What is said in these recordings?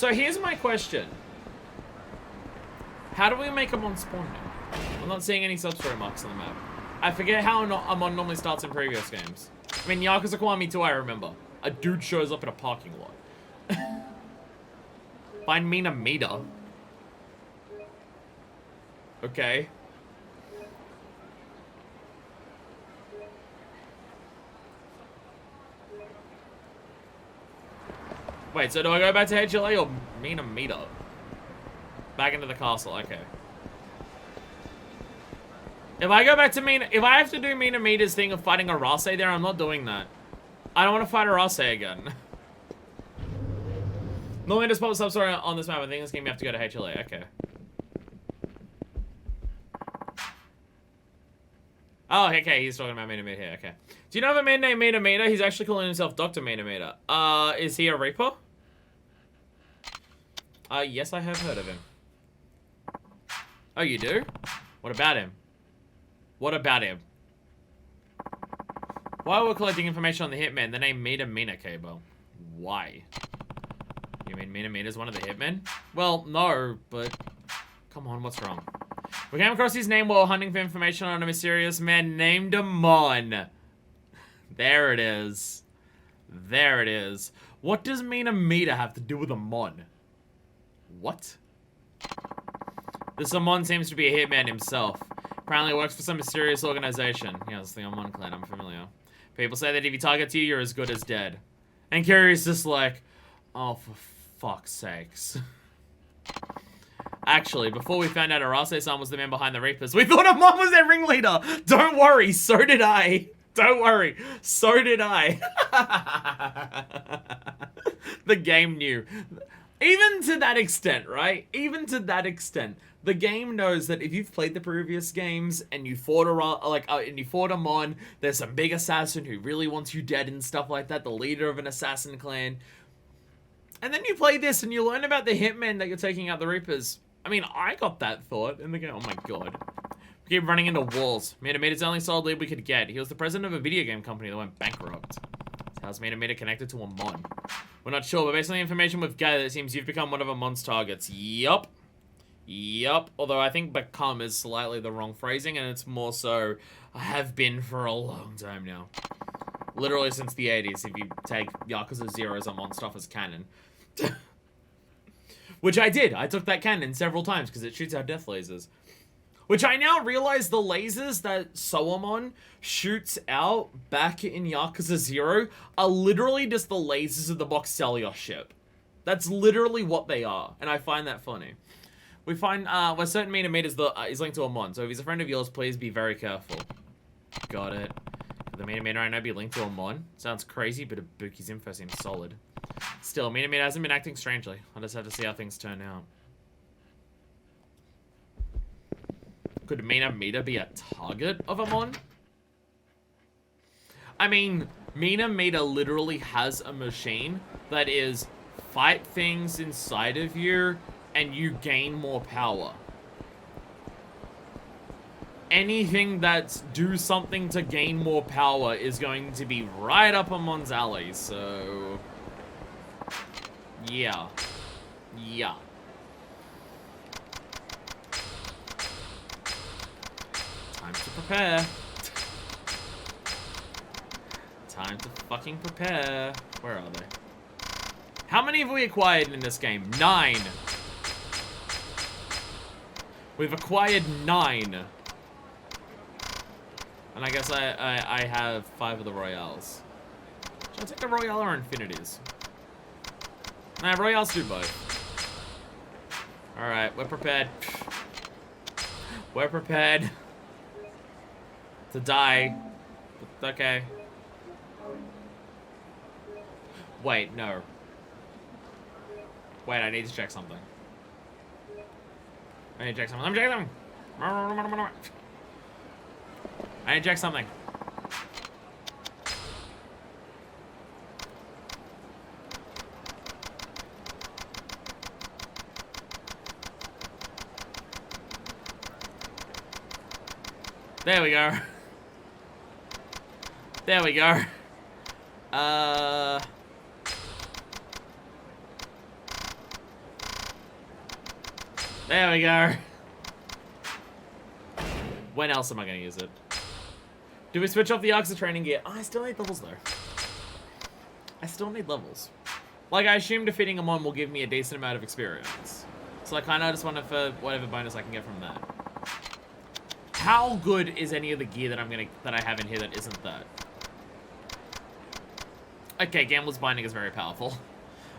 So here's my question. How do we make Amon spawn now? I'm not seeing any sub-story marks on the map. I forget how Amon normally starts in previous games. I mean, Yakuza Kiwami 2, I remember. A dude shows up in a parking lot. Find Mina Mita. Okay. Wait, so do I go back to HLA or Mina Mita? Back into the castle, okay. If I go back to Mina, if I have to do Mina Mita's thing of fighting Arase there, I'm not doing that. I don't want to fight Arase again. Normally just pop up story on this map. I think this game you have to go to HLA, okay. Oh, okay, he's talking about Mina Mita here, okay. Do you know of a man named Mina Mita? He's actually calling himself Dr. Mina Mita. Is he a Reaper? Yes, I have heard of him. Oh, you do? What about him? What about him? Why we're collecting information on the hitman? The name Mina Cable. Why? You mean Mina's one of the hitmen? Well, no, but... Come on, what's wrong? We came across his name while hunting for information on a mysterious man named Amon. There it is. There it is. What does Mina have to do with Amon? What? This Amon seems to be a hitman himself. Apparently works for some mysterious organization. Yeah, it's the Amon clan, I'm familiar. People say that if he targets you, you're as good as dead. And Kyrie's just like, oh, for fuck's sakes. Actually, before we found out Arase-san was the man behind the Reapers, we thought Amon was their ringleader. Don't worry, so did I. Don't worry, so did I. The game knew. Even to that extent, right? Even to that extent, the game knows that if you've played the previous games and you fought Amon, there's some big assassin who really wants you dead and stuff like that, the leader of an assassin clan. And then you play this and you learn about the hitman that you're taking out the Reapers. I mean, I got that thought in the game. Oh my god. We keep running into walls. Mita's the only solid lead we could get. He was the president of a video game company that went bankrupt. How's Mita connected to Amon? We're not sure, but based on the information we've gathered, it seems you've become one of Amon's targets. Yup. Yup. Although I think become is slightly the wrong phrasing, and it's more so, I have been for a long time now. Literally since the 80s, if you take Yakuza 0's Amon stuff as canon. Which I did. I took that cannon several times because it shoots out death lasers. Which I now realize the lasers that Soamon shoots out back in Yakuza 0 are literally just the lasers of the Boxelios ship. That's literally what they are. And I find that funny. We find, we're certain Mina is linked to Amon. So if he's a friend of yours, please be very careful. Got it. Could the Mina right now be linked to Amon? Sounds crazy, but Ibuki's info seems solid. Still, Mina hasn't been acting strangely. I'll just have to see how things turn out. Could Mina be a target of Amon? I mean, Mina literally has a machine that is fight things inside of you and you gain more power. Anything that's do something to gain more power is going to be right up Amon's alley, so... Yeah. Yeah. Time to prepare. Time to fucking prepare. Where are they? How many have we acquired in this game? 9. We've acquired 9. And I guess I have 5 of the Royales. Should I take the Royale or Infinities? Nah, Royales do both. Alright, we're prepared. We're prepared to die. Okay. Wait, no. Wait, I need to check something. I need to check something. I'm checking something. I need to check something. There we go. There we go. There we go. When else am I going to use it? Do we switch off the Yakuza training gear? Oh, I still need levels, though. I still need levels. Like, I assume defeating Amon will give me a decent amount of experience. So I kind of just want it for whatever bonus I can get from that. How good is any of the gear that I have in here that isn't that? Okay, Gambler's Binding is very powerful.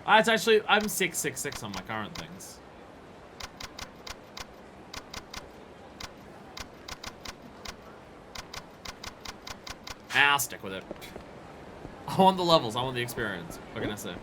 It's actually, I'm 666 on my current things. I'll stick with it. I want the levels, I want the experience. What can I say?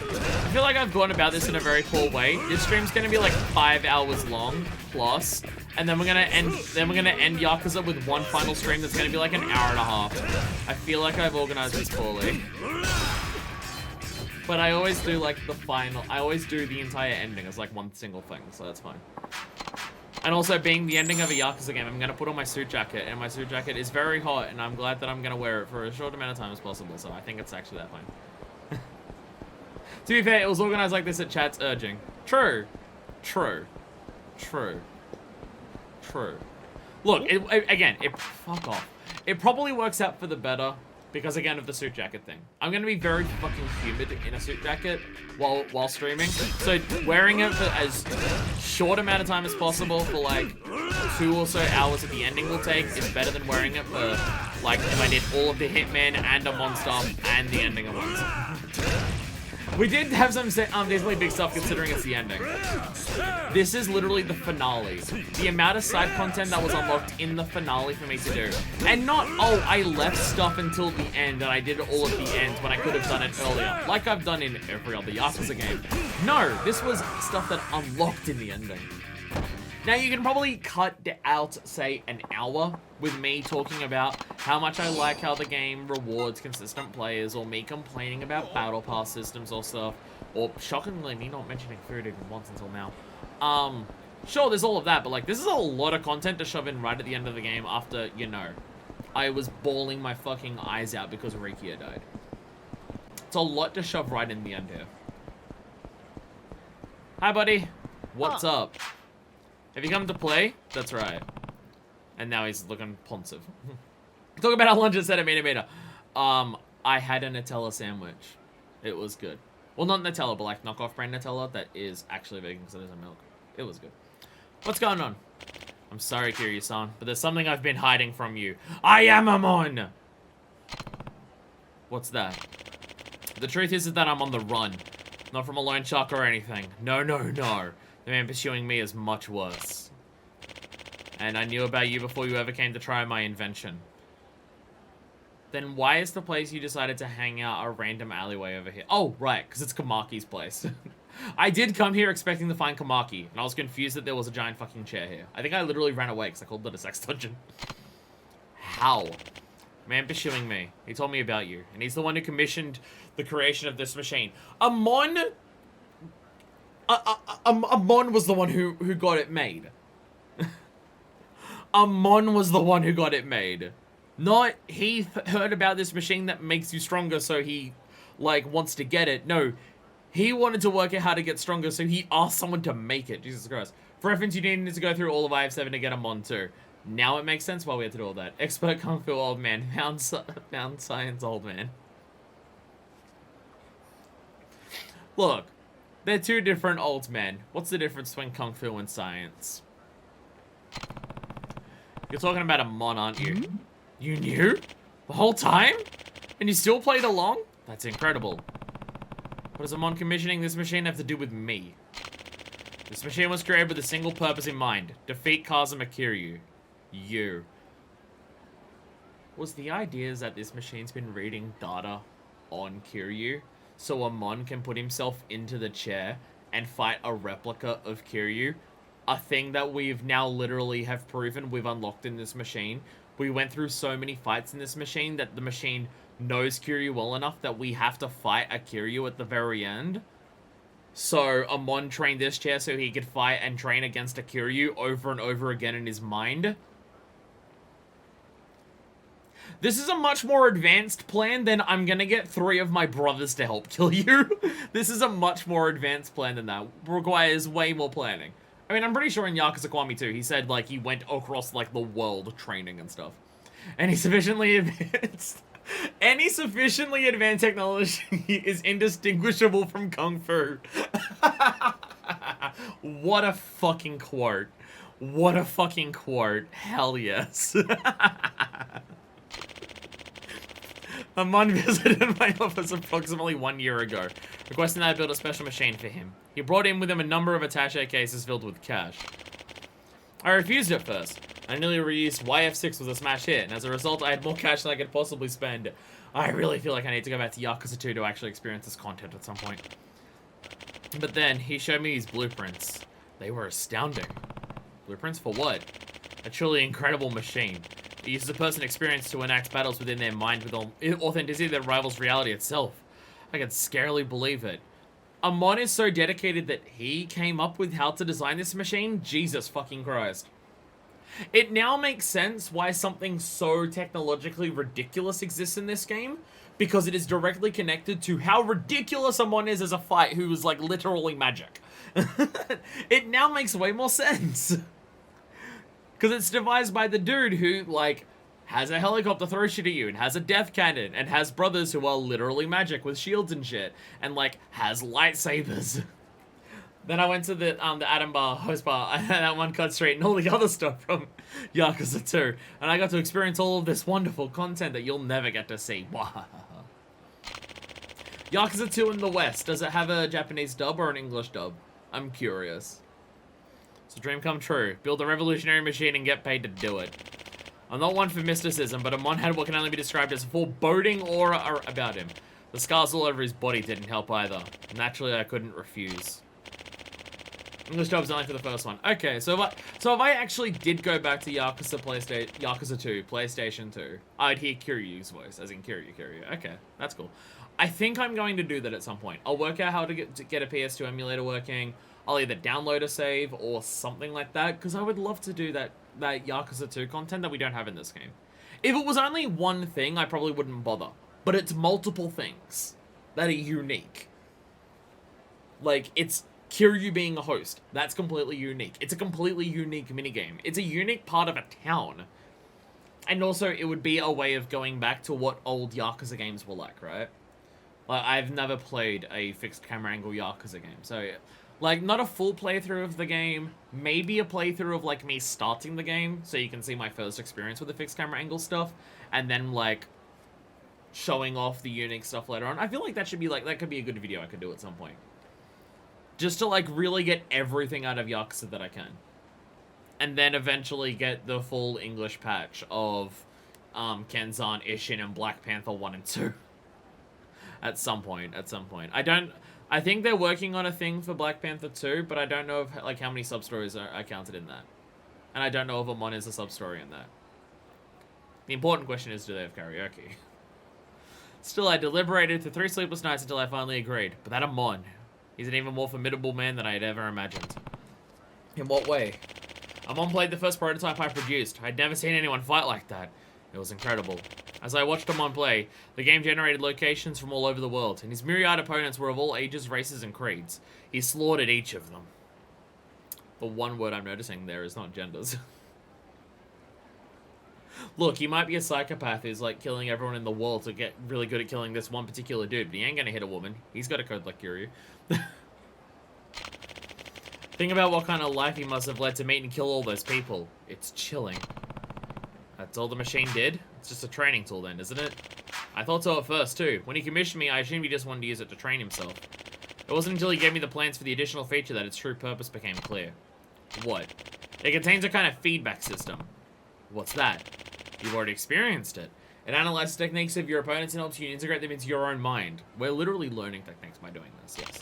I feel like I've gone about this in a very poor way. This stream's gonna be like 5 hours long plus, and then we're gonna end Yakuza with one final stream that's gonna be like an hour and a half. I feel like I've organized this poorly. But I always do like the final, I always do the entire ending as like one single thing, so that's fine. And also being the ending of a Yakuza game, I'm gonna put on my suit jacket, and my suit jacket is very hot, and I'm glad that I'm gonna wear it for as short amount of time as possible, so I think it's actually that fine. To be fair, it was organized like this at chat's urging. True. True. True. True. Look, fuck off. It probably works out for the better because, again, of the suit jacket thing. I'm going to be very fucking humid in a suit jacket while streaming. So wearing it for as short amount of time as possible for, like, 2 or so hours that the ending will take is better than wearing it for, like, if I did all of the Hitman and Amon stuff and the ending of one stuff. We did have some decently big stuff considering it's the ending. This is literally the finale. The amount of side content that was unlocked in the finale for me to do. And not, oh, I left stuff until the end and I did all of the ends when I could have done it earlier. Like I've done in every other Yakuza game. No, this was stuff that unlocked in the ending. Now, you can probably cut out, say, an hour with me talking about how much I like how the game rewards consistent players, or me complaining about battle pass systems or stuff, or, shockingly, me not mentioning food even once until now. Sure, there's all of that, but, like, this is a lot of content to shove in right at the end of the game after, you know, I was bawling my fucking eyes out because Rikia died. It's a lot to shove right in the end here. Hi, buddy. What's up? Have you come to play? That's right. And now he's looking pensive. Talk about our lunch at Centimeter. I had a Nutella sandwich. It was good. Well, not Nutella, but like knockoff brand Nutella that is actually vegan because it isn't milk. It was good. What's going on? I'm sorry, Kiryu-san, but there's something I've been hiding from you. I am Amon! What's that? The truth is that I'm on the run. Not from a loan shark or anything. No, no, no. The man pursuing me is much worse. And I knew about you before you ever came to try my invention. Then why is the place you decided to hang out a random alleyway over here? Oh, right, because it's Kamaki's place. I did come here expecting to find Kamaki, and I was confused that there was a giant fucking chair here. I think I literally ran away because I called it a sex dungeon. How? Man pursuing me. He told me about you, and he's the one who commissioned the creation of this machine. Amon was the one who got it made. Amon was the one who got it made. Not he heard about this machine that makes you stronger, so he, like, wants to get it. No, he wanted to work out how to get stronger, so he asked someone to make it. Jesus Christ. For reference, you needed to go through all of IF7 to get Amon too. Now it makes sense why we had to do all that. Expert Kung Fu old man. Found science old man. Look. They're two different old men. What's the difference between Kung Fu and science? You're talking about Amon, aren't you? You knew? The whole time? And you still played along? That's incredible. What does Amon commissioning this machine have to do with me? This machine was created with a single purpose in mind. Defeat Kazuma Kiryu. You. Was the idea that this machine's been reading data on Kiryu? So Amon can put himself into the chair and fight a replica of Kiryu. A thing that we've now literally have proven we've unlocked in this machine. We went through so many fights in this machine that the machine knows Kiryu well enough that we have to fight a Kiryu at the very end. So Amon trained this chair so he could fight and train against a Kiryu over and over again in his mind. This is a much more advanced plan than I'm gonna get 3 of my brothers to help kill you. This is a much more advanced plan than that. Requires way more planning. I mean, I'm pretty sure in Yakuza Kiwami 2, he said, like, he went across, like, the world training and stuff. Any sufficiently advanced... Any sufficiently advanced technology is indistinguishable from Kung Fu. What a fucking quote. What a fucking quote. Hell yes. Amon visited my office approximately 1 year ago, requesting that I build a special machine for him. He brought in with him a number of attaché cases filled with cash. I refused at first. I nearly reused YF6 was a smash hit, and as a result I had more cash than I could possibly spend. I really feel like I need to go back to Yakuza 2 to actually experience this content at some point. But then, he showed me these blueprints. They were astounding. Blueprints for what? A truly incredible machine. It uses a person experience to enact battles within their mind with authenticity that rivals reality itself. I can scarcely believe it. Amon is so dedicated that he came up with how to design this machine? Jesus fucking Christ. It now makes sense why something so technologically ridiculous exists in this game, because it is directly connected to how ridiculous Amon is as a fight, who is like literally magic. It now makes way more sense. Because it's devised by the dude who, like, has a helicopter throw shit at you, and has a death cannon, and has brothers who are literally magic with shields and shit, and, like, has lightsabers. Then I went to the Adam Bar, Host Bar, and that one cut straight, and all the other stuff from Yakuza 2, and I got to experience all of this wonderful content that you'll never get to see. Yakuza 2 in the West, does it have a Japanese dub or an English dub? I'm curious. It's a dream come true. Build a revolutionary machine and get paid to do it. I'm not one for mysticism, but Amon had what can only be described as a foreboding aura about him. The scars all over his body didn't help either. Naturally, I couldn't refuse. English dub's only for the first one. Okay, so if I actually did go back to Yakuza 2, PlayStation 2, I'd hear Kiryu's voice, as in Kiryu. Okay, that's cool. I think I'm going to do that at some point. I'll work out how to get a PS2 emulator working. I'll either download a save or something like that, because I would love to do that Yakuza 2 content that we don't have in this game. If it was only one thing, I probably wouldn't bother. But it's multiple things that are unique. Like, it's Kiryu being a host. That's completely unique. It's a completely unique minigame. It's a unique part of a town. And also, it would be a way of going back to what old Yakuza games were like, right? Like, I've never played a fixed camera angle Yakuza game, so... Like, not a full playthrough of the game, maybe a playthrough of, like, me starting the game, so you can see my first experience with the fixed camera angle stuff, and then, like, showing off the unique stuff later on. I feel like that should be, like, that could be a good video I could do at some point. Just to, like, really get everything out of Yakuza that I can. And then eventually get the full English patch of, Kenzan, Ishin, and Black Panther 1 and 2. At some point. I think they're working on a thing for Black Panther 2, but I don't know if, like, how many sub-stories are counted in that. And I don't know if Amon is a sub-story in that. The important question is, do they have karaoke? Still, I deliberated for 3 sleepless nights until I finally agreed. But that Amon, he's an even more formidable man than I had ever imagined. In what way? Amon played the first prototype I produced. I'd never seen anyone fight like that. It was incredible. As I watched Amon play, the game generated locations from all over the world, and his myriad opponents were of all ages, races, and creeds. He slaughtered each of them. The one word I'm noticing there is not genders. Look, he might be a psychopath who's, like, killing everyone in the world to get really good at killing this one particular dude, but he ain't gonna hit a woman. He's got a code like Kiryu. Think about what kind of life he must have led to meet and kill all those people. It's chilling. That's all the machine did? It's just a training tool then, isn't it? I thought so at first, too. When he commissioned me, I assumed he just wanted to use it to train himself. It wasn't until he gave me the plans for the additional feature that its true purpose became clear. What? It contains a kind of feedback system. What's that? You've already experienced it. It analyzes techniques of your opponents and helps you integrate them into your own mind. We're literally learning techniques by doing this, yes.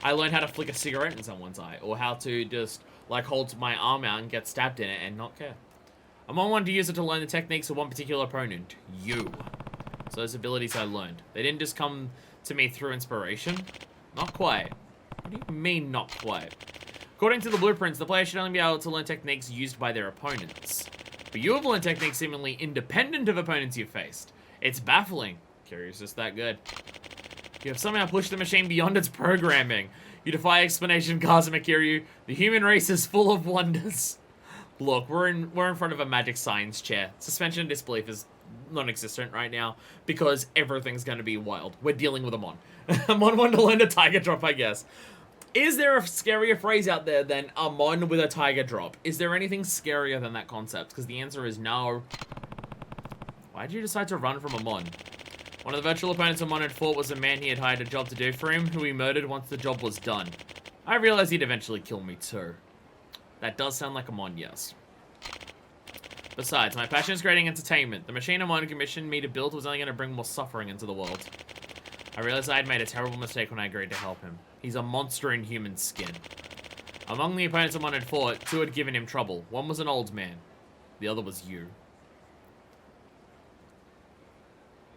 I learned how to flick a cigarette in someone's eye, or how to just, like, hold my arm out and get stabbed in it and not care. Amon wanted to use it to learn the techniques of one particular opponent. You. So those abilities I learned. They didn't just come to me through inspiration. Not quite. What do you mean, not quite? According to the blueprints, the player should only be able to learn techniques used by their opponents. but you have learned techniques seemingly independent of opponents you've faced. It's baffling. Kiryu's just that good. You have somehow pushed the machine beyond its programming. You defy explanation, Kazuma Kiryu. The human race is full of wonders. Look, we're in front of a magic science chair. Suspension of disbelief is non-existent right now because everything's going to be wild. We're dealing with Amon. Amon wanted to learn a tiger drop, I guess. Is there a scarier phrase out there than Amon with a tiger drop? Is there anything scarier than that concept? Because the answer is no. Why did you decide to run from Amon? One of the virtual opponents Amon had fought was a man he had hired a job to do for him, who he murdered once the job was done. I realized he'd eventually kill me too. That does sound like Amon, yes. Besides, my passion is creating entertainment. The machine Amon commissioned me to build was only going to bring more suffering into the world. I realized I had made a terrible mistake when I agreed to help him. He's a monster in human skin. Among the opponents Amon had fought, 2 had given him trouble. One was an old man. The other was you.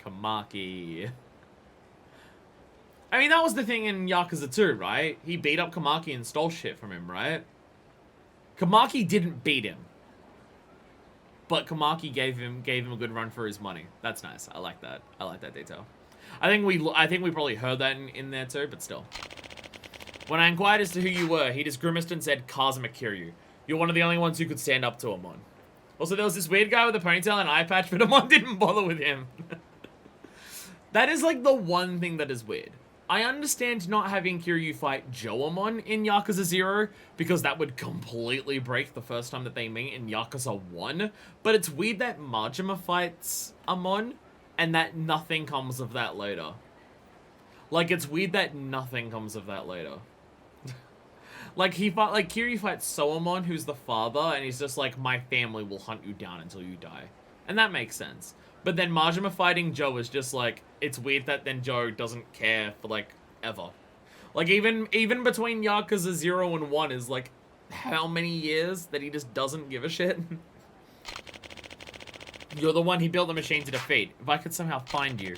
Kamaki. I mean, that was the thing in Yakuza 2, right? He beat up Kamaki and stole shit from him, right? Kamaki didn't beat him. But Kamaki gave him a good run for his money. That's nice. I like that. I like that detail. I think we probably heard that in there too, but still. When I inquired as to who you were, he just grimaced and said, Kazuma Kiryu. You're one of the only ones who could stand up to Amon. Also, there was this weird guy with a ponytail and eye patch, but Amon didn't bother with him. That is like the one thing that is weird. I understand not having Kiryu fight Jo Amon in Yakuza 0, because that would completely break the first time that they meet in Yakuza 1, but it's weird that Majima fights Amon, and that nothing comes of that later. Like, it's weird that nothing comes of that later. Like, Kiryu fights Soamon, who's the father, and he's just like, my family will hunt you down until you die. And that makes sense. But then Majima fighting Jo is just like, it's weird that then Jo doesn't care for, like, ever. Like, even between Yakuza 0 and 1 is, like, how many years that he just doesn't give a shit? You're the one he built the machine to defeat. If I could somehow find you.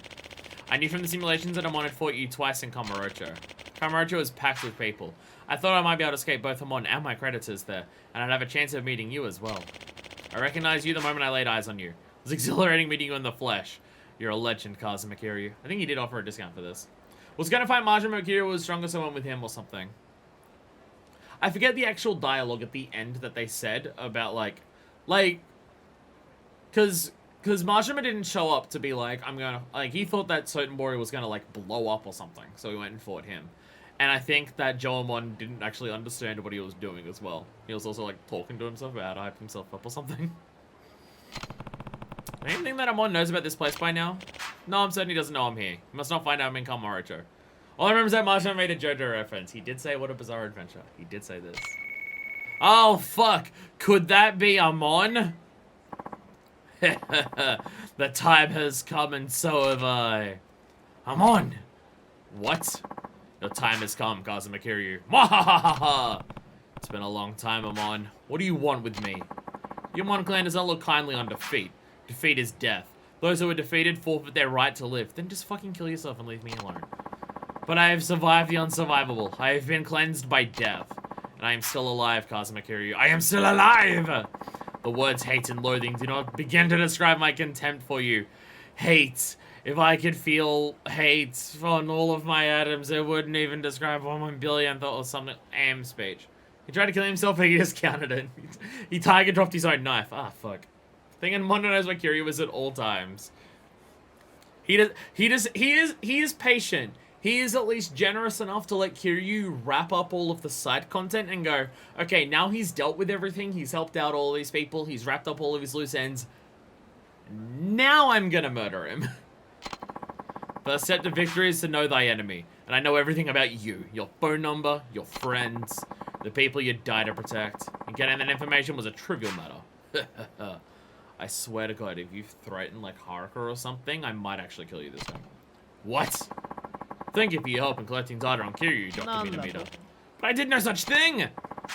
I knew from the simulations that Amon had fought you twice in Kamurocho. Kamurocho is packed with people. I thought I might be able to escape both Amon and my creditors there, and I'd have a chance of meeting you as well. I recognized you the moment I laid eyes on you. It was exhilarating meeting you in the flesh. You're a legend, Kazuma Kiryu. I think he did offer a discount for this. Was gonna fight Majima Kiryu was stronger, so I went with him or something. I forget the actual dialogue at the end that they said about, because Majima didn't show up to be like, he thought that Sotenbori was gonna, like, blow up or something, so he went and fought him. And I think that Jo Amon didn't actually understand what he was doing as well. He was also, like, talking to himself about how to hype himself up or something. Anything that Amon knows about this place by now? No, I'm certain he doesn't know I'm here. He must not find out I'm in Kamurocho. All I remember is that Majima made a JoJo reference. He did say, what a bizarre adventure. He did say this. Oh, fuck. Could that be Amon? The time has come and so have I. Amon! What? The time has come, Kazuma Kiryu. Mwahahaha! It's been a long time, Amon. What do you want with me? The Amon clan does not look kindly on defeat. Defeat is death. Those who are defeated forfeit their right to live. Then just fucking kill yourself and leave me alone. But I have survived the unsurvivable. I have been cleansed by death. And I am still alive, Kazuma Kiryu. I am still alive! The words hate and loathing do not begin to describe my contempt for you. Hate. If I could feel hate on all of my atoms, it wouldn't even describe 1/1 or something. Speech. He tried to kill himself, but he discounted it. He tiger dropped his own knife. Ah, fuck. Thinking Mondo knows where Kiryu is at all times. He is patient. He is at least generous enough to let Kiryu wrap up all of the side content and go, okay, now he's dealt with everything, he's helped out all these people, he's wrapped up all of his loose ends. Now I'm gonna murder him. First step to victory is to know thy enemy. And I know everything about you. Your phone number, your friends, the people you die to protect. And getting that information was a trivial matter. I swear to God, if you threaten like Haruka or something, I might actually kill you this time. What? Thank you for your help in collecting data on Kiryu, Dr. Minamita. But I did no such thing!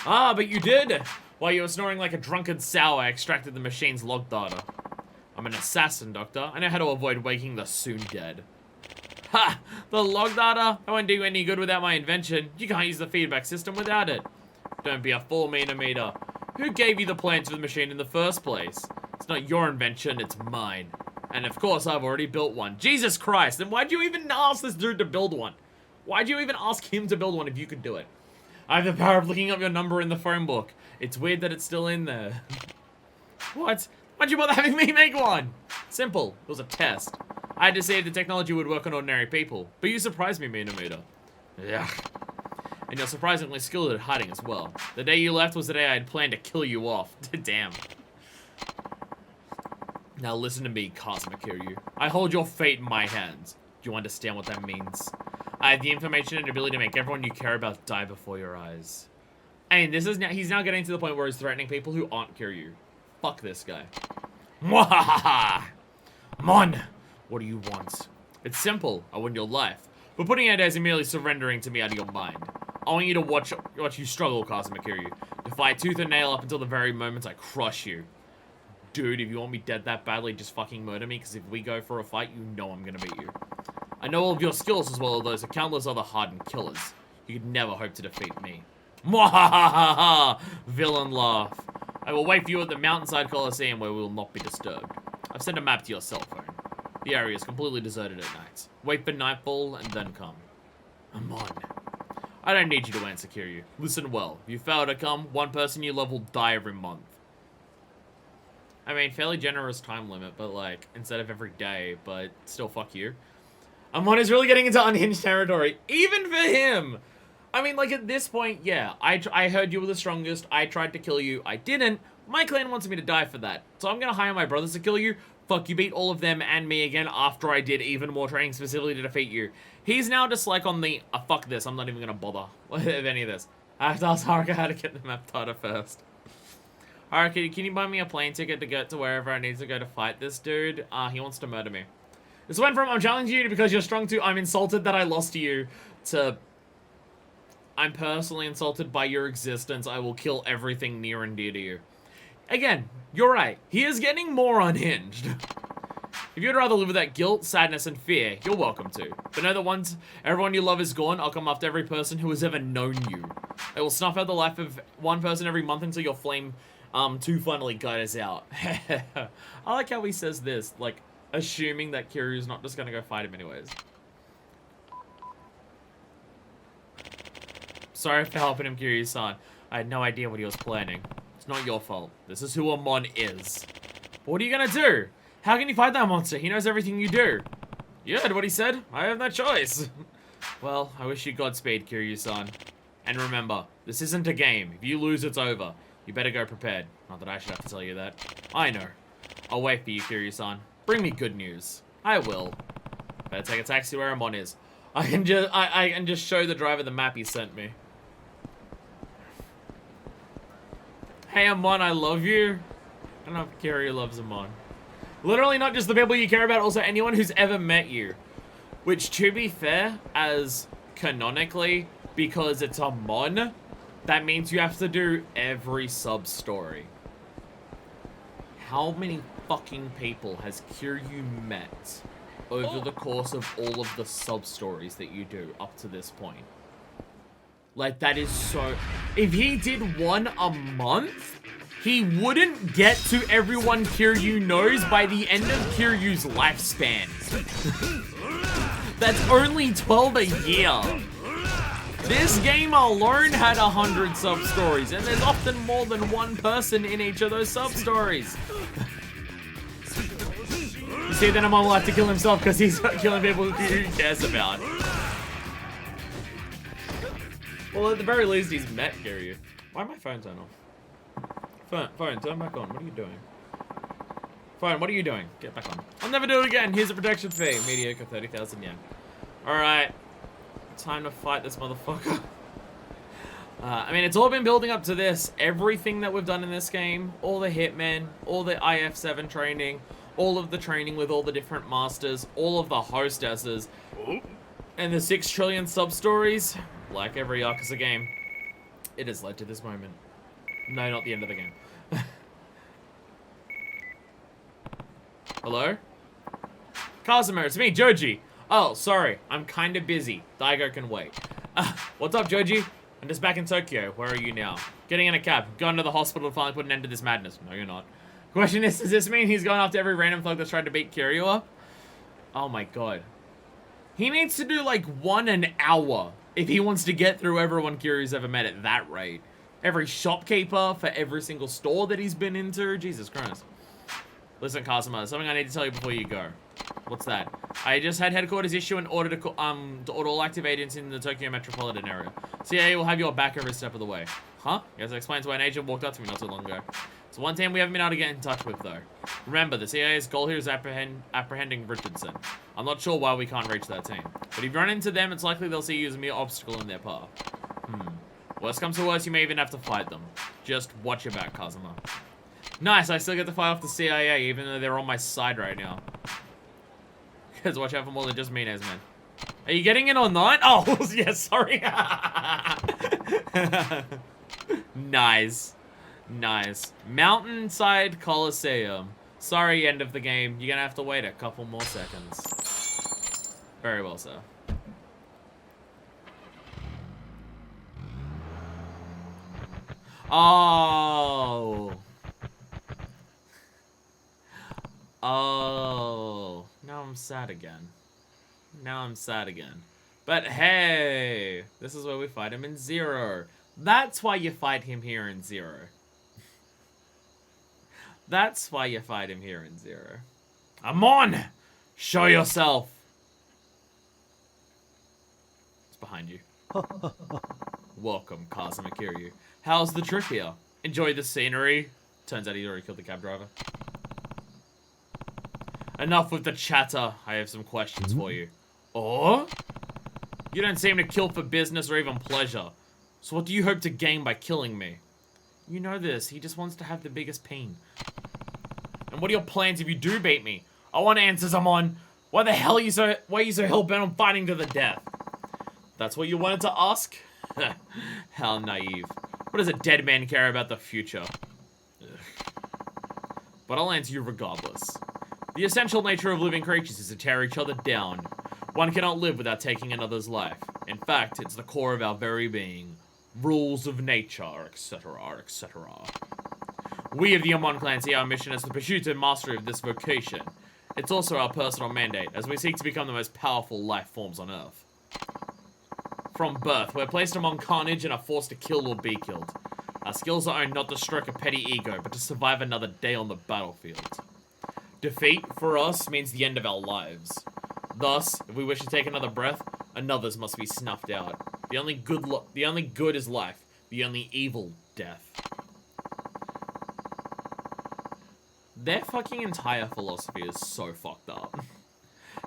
Ah, but you did! While you were snoring like a drunken sow, I extracted the machine's log data. I'm an assassin, Doctor. I know how to avoid waking the soon dead. Ha! The log data? I won't do you any good without my invention. You can't use the feedback system without it. Don't be a fool, Minamita. Who gave you the plan to the machine in the first place? It's not your invention, it's mine. And of course, I've already built one. Jesus Christ, then why'd you even ask this dude to build one? Why'd you even ask him to build one if you could do it? I have the power of looking up your number in the phone book. It's weird that it's still in there. What? Why'd you bother having me make one? Simple. It was a test. I had to see if the technology would work on ordinary people. But you surprised me, Minamuda. Yeah. And you're surprisingly skilled at hiding as well. The day you left was the day I had planned to kill you off. Damn. Now listen to me, Kazuma Kiryu. I hold your fate in my hands. Do you understand what that means? I have the information and ability to make everyone you care about die before your eyes. And this is now, he's now getting to the point where he's threatening people who aren't Kiryu. Fuck this guy. Mwahaha! Mon! What do you want? It's simple. I want your life. But putting it as merely surrendering to me out of your mind. I want you to watch you struggle, Kazuma Kiryu. To fight tooth and nail up until the very moment I crush you. Dude, if you want me dead that badly, just fucking murder me, because if we go for a fight, you know I'm gonna beat you. I know all of your skills as well as those of countless other hardened killers. You could never hope to defeat me. Mwahaha! Villain laugh. I will wait for you at the Mountainside Coliseum where we will not be disturbed. I've sent a map to your cell phone. The area is completely deserted at night. Wait for nightfall and then come. Amon. I don't need you to answer, Kiryu. Listen well. If you fail to come, one person you love will die every month. I mean, fairly generous time limit, but like, instead of every day, but still fuck you. Amon is really getting into unhinged territory, even for him! I mean, like, at this point, yeah, I heard you were the strongest, I tried to kill you, I didn't, my clan wants me to die for that, so I'm gonna hire my brothers to kill you. Fuck, you beat all of them and me again after I did even more training specifically to defeat you. He's now just like on the, fuck this, I'm not even gonna bother with any of this. I have to ask Haruka how to get the map data first. Haruka, can you buy me a plane ticket to get to wherever I need to go to fight this dude? He wants to murder me. This went from, I'm challenging you because you're strong, to I'm insulted that I lost to you, to I'm personally insulted by your existence. I will kill everything near and dear to you. Again, you're right. He is getting more unhinged. If you'd rather live with that guilt, sadness, and fear, you're welcome to. But know that once everyone you love is gone, I'll come after every person who has ever known you. I will snuff out the life of one person every month until your flame, to finally guide us out. I like how he says this, like, assuming that Kiryu's not just gonna go fight him anyways. Sorry for helping him, Kiryu-san. I had no idea what he was planning. It's not your fault. This is who Amon is. But what are you gonna do? How can you fight that monster? He knows everything you do. You heard what he said. I have no choice. Well, I wish you Godspeed, Kiryu-san. And remember, this isn't a game. If you lose, it's over. You better go prepared. Not that I should have to tell you that. I know. I'll wait for you, Kiryu-san. Bring me good news. I will. Better take a taxi where Amon is. I can just show the driver the map he sent me. Hey Amon, I love you. I don't know if Kiryu loves Amon. Literally not just the people you care about, also anyone who's ever met you. Which, to be fair, as canonically, because it's Amon, that means you have to do every sub-story. How many fucking people has Kiryu met over the course of all of the sub-stories that you do up to this point? Like, that is so... If he did one a month, he wouldn't get to everyone Kiryu knows by the end of Kiryu's lifespan. That's only 12 a year. This game alone had 100 sub-stories, and there's often more than one person in each of those sub-stories. You see, then Amon will have to kill himself because he's killing people who he cares about. Well, at the very least, he's met Kiryu. Why my phone turn off? Phone, turn back on. What are you doing? Phone, what are you doing? Get back on. I'll never do it again. Here's a protection fee. Mediocre, 30,000 yen. Alright. Time to fight this motherfucker. I mean, it's all been building up to this. Everything that we've done in this game, all the hitmen, all the IF7 training, all of the training with all the different masters, all of the hostesses, and the 6 trillion sub-stories. Like every Yakuza game, it has led to this moment. No, not the end of the game. Hello? Kazuma, it's me, Joji. Oh, sorry, I'm kinda busy. Daigo can wait. What's up, Joji? I'm just back in Tokyo. Where are you now? Getting in a cab. Going to the hospital to finally put an end to this madness. No, you're not. Question is, does this mean he's going after every random thug that's tried to beat Kiryu up? Oh my god. He needs to do like 1 an hour if he wants to get through everyone Kiryu's ever met at that rate. Every shopkeeper for every single store that he's been into. Jesus Christ. Listen, Kazuma, there's something I need to tell you before you go. What's that? I just had headquarters issue an order to order all active agents in the Tokyo metropolitan area. CIA will have your back every step of the way. Huh? Yes, that explains why an agent walked up to me not too long ago. It's one team we haven't been able to get in touch with, though. Remember, the CIA's goal here is apprehending Richardson. I'm not sure why we can't reach that team. But if you run into them, it's likely they'll see you as a mere obstacle in their path. Worst comes to worst, you may even have to fight them. Just watch your back, Kazuma. Nice, I still get to fight off the CIA, even though they're on my side right now. Because watch out for more than just me, man. Are you getting in or not? Oh, yeah, sorry. Nice. Nice. Mountainside Coliseum. Sorry, end of the game. You're gonna have to wait a couple more seconds. Very well, sir. Oh. Oh. Now I'm sad again. Now I'm sad again. But hey, this is where we fight him in Zero. That's why you fight him here in Zero. That's why you fight him here in Zero. Amon! Show yourself! It's behind you. Welcome, Kazuma Kiryu. How's the trip here? Enjoy the scenery? Turns out he already killed the cab driver. Enough with the chatter. I have some questions for you. Oh? You don't seem to kill for business or even pleasure. So what do you hope to gain by killing me? You know this. He just wants to have the biggest pain. And what are your plans if you do beat me? I want answers, Amon. Why the hell are you so hell-bent on fighting to the death? That's what you wanted to ask? How naive. What does a dead man care about the future? Ugh. But I'll answer you regardless. The essential nature of living creatures is to tear each other down. One cannot live without taking another's life. In fact, it's the core of our very being. Rules of nature, etc., etc. We of the Amon clan see our mission as the pursuit and mastery of this vocation. It's also our personal mandate, as we seek to become the most powerful life forms on Earth. From birth, we're placed among carnage and are forced to kill or be killed. Our skills are owned not to stroke a petty ego, but to survive another day on the battlefield. Defeat, for us, means the end of our lives. Thus, if we wish to take another breath, another's must be snuffed out. The only good is life. The only evil, death. Their fucking entire philosophy is so fucked up.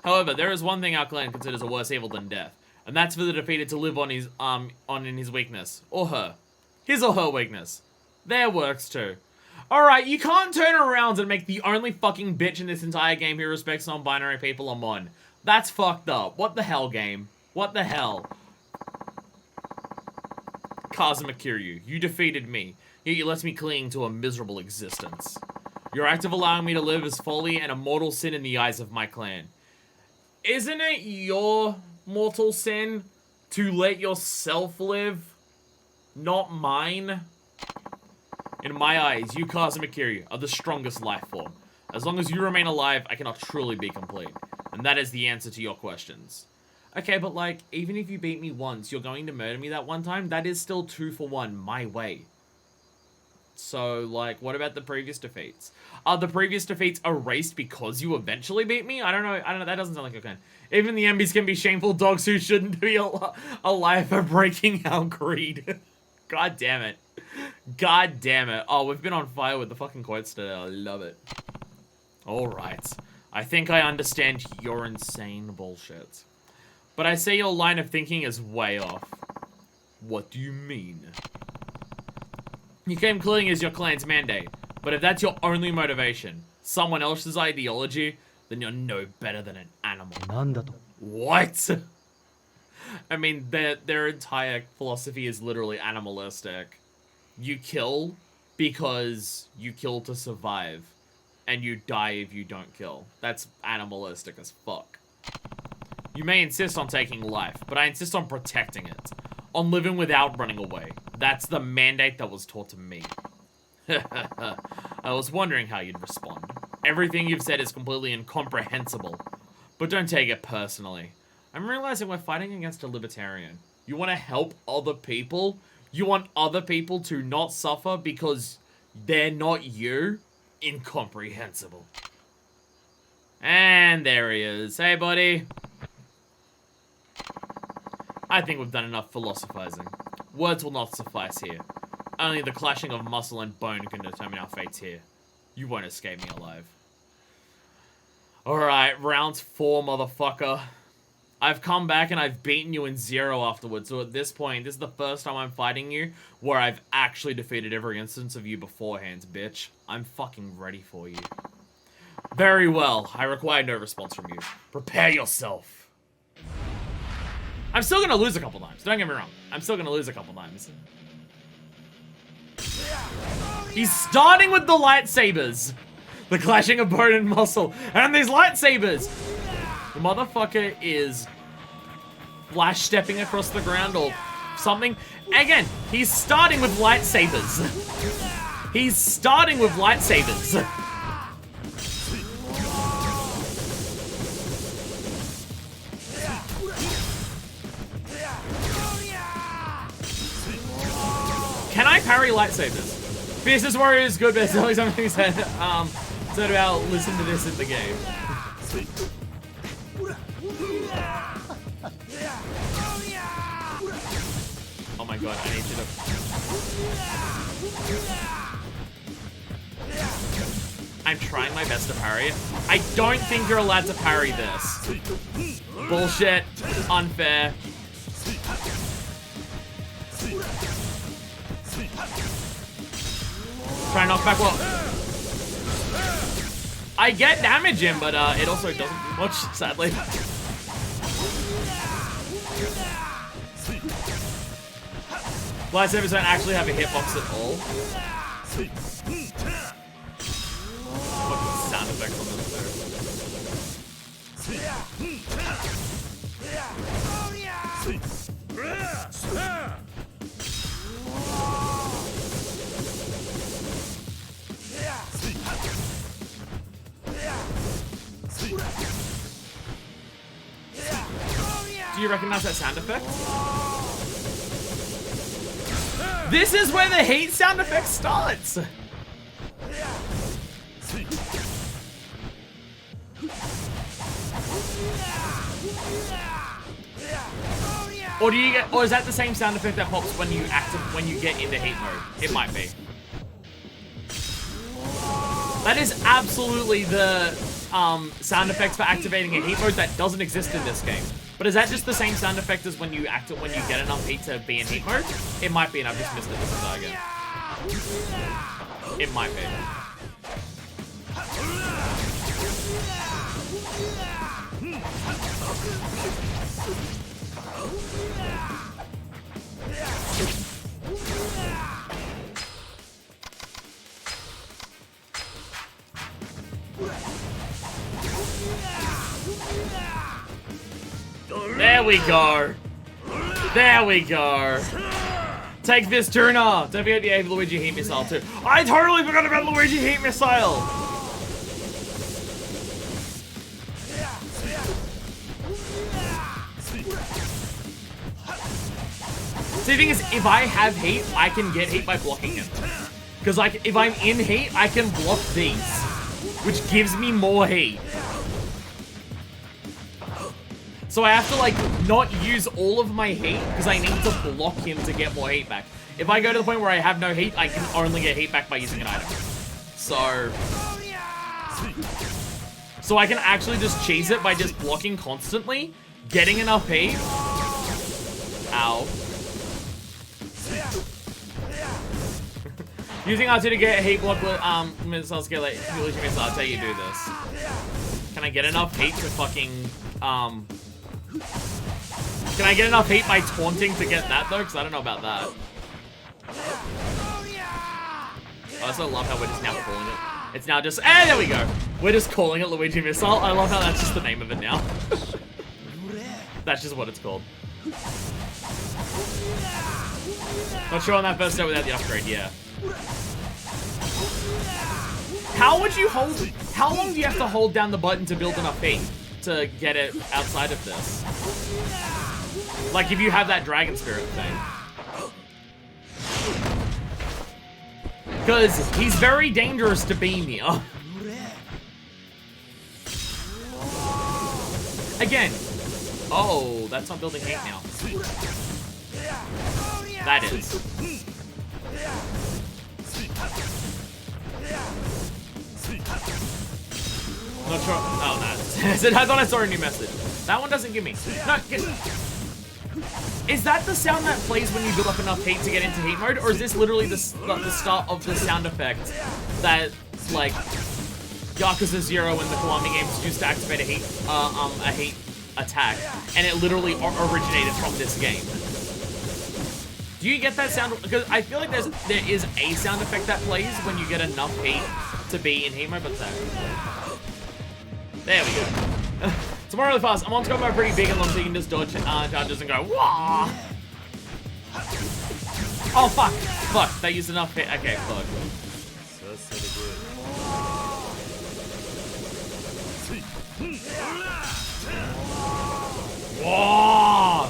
However, there is one thing our clan considers a worse evil than death, and that's for the defeated to live on in his weakness. Or her. His or her weakness. Their works too. Alright, you can't turn around and make the only fucking bitch in this entire game who respects non-binary people Amon. That's fucked up. What the hell, game? What the hell? Kazuma Kiryu, you defeated me, yet you let me cling to a miserable existence. Your act of allowing me to live is folly and a mortal sin in the eyes of my clan. Isn't it your mortal sin to let yourself live? Not mine? In my eyes, you, Kazuma Kiryu, are the strongest life form. As long as you remain alive, I cannot truly be complete. And that is the answer to your questions. Okay, but like, even if you beat me once, you're going to murder me that one time? That is still 2 for 1, my way. So, like, what about the previous defeats? Are the previous defeats erased because you eventually beat me? I don't know, that doesn't sound like okay. Even the MBs can be shameful dogs who shouldn't be alive for breaking our greed. God damn it. God damn it. Oh, we've been on fire with the fucking quotes today. I love it. Alright. I think I understand your insane bullshit. But I say your line of thinking is way off. What do you mean? You came clean as your clan's mandate, but if that's your only motivation, someone else's ideology, then you're no better than an animal. What? I mean, their entire philosophy is literally animalistic. You kill because you kill to survive, and you die if you don't kill. That's animalistic as fuck. You may insist on taking life, but I insist on protecting it. On living without running away. That's the mandate that was taught to me. I was wondering how you'd respond. Everything you've said is completely incomprehensible. But don't take it personally. I'm realizing we're fighting against a libertarian. You want to help other people? You want other people to not suffer because they're not you? Incomprehensible. And there he is. Hey, buddy. I think we've done enough philosophizing. Words will not suffice here. Only the clashing of muscle and bone can determine our fates here. You won't escape me alive. Alright, round 4, motherfucker. I've come back and I've beaten you in 0 afterwards, so at this point, this is the first time I'm fighting you where I've actually defeated every instance of you beforehand, bitch. I'm fucking ready for you. Very well, I require no response from you. Prepare yourself. I'm still gonna lose a couple times, don't get me wrong. I'm still gonna lose a couple times. He's starting with the lightsabers. The clashing of bone and muscle. And these lightsabers. The motherfucker is flash stepping across the ground or something. Again, he's starting with lightsabers. He's starting with lightsabers. Can I parry lightsabers? Fiercest warrior is good, but it's only something said about listen to this in the game. Oh my god, I need you to... I'm trying my best to parry it. I don't think you're allowed to parry this. Bullshit. Unfair. Try and knock back well. I get damage in, but it also doesn't do much, sadly. Lightsabers don't actually have a hitbox at all. What the sound effects on them Do you recognize that sound effect? This is where the heat sound effect starts! Or do you get, or is that the same sound effect that pops when you get into heat mode? It might be. That is absolutely the sound effects for activating a heat mode that doesn't exist in this game. But is that just the same sound effect as when you get enough heat to be in heat mode? It might be, and I've just missed it this time again. It might be. There we go. There we go. Take this, Tuna. Don't forget the Ava Luigi heat missile too. I totally forgot about Luigi heat missile. See, the thing is, if I have heat, I can get heat by blocking him. Because, like, if I'm in heat, I can block these, which gives me more heat. So I have to, like, not use all of my heat, because I need to block him to get more heat back. If I go to the point where I have no heat, I can only get heat back by using an item. So I can actually just cheese it by just blocking constantly, getting enough heat. Ow. Using R2 to get a heat block with missiles, get like Luigi missile, that's how you do this. Can I get enough heat to fucking Can I get enough heat by taunting to get that though? Because I don't know about that. I also love how we're just now calling it. It's now just, there we go. We're just calling it Luigi Missile. I love how that's just the name of it now. That's just what it's called. Not sure on that first note without the upgrade, yeah. How would you hold... How long do you have to hold down the button to build enough heat to get it outside of this? Like, if you have that Dragon Spirit thing. Because he's very dangerous to beam here. Again. Oh, that's not building heat now. That is. Not sure. Oh, no. I thought I saw a new message. That one doesn't give me. No, is that the sound that plays when you build up enough heat to get into heat mode? Or is this literally the start of the sound effect that, like, Yakuza 0 and the Konami games used to activate a heat attack, and it literally originated from this game? Do you get that sound? Because I feel like there is a sound effect that plays when you get enough heat to be in heat mode, but there we go. Tomorrow really fast. I'm on to go by pretty big and long so you can just dodge charges and go, wah! Oh, fuck. Fuck, they used enough hit. Okay, fuck. Whoa!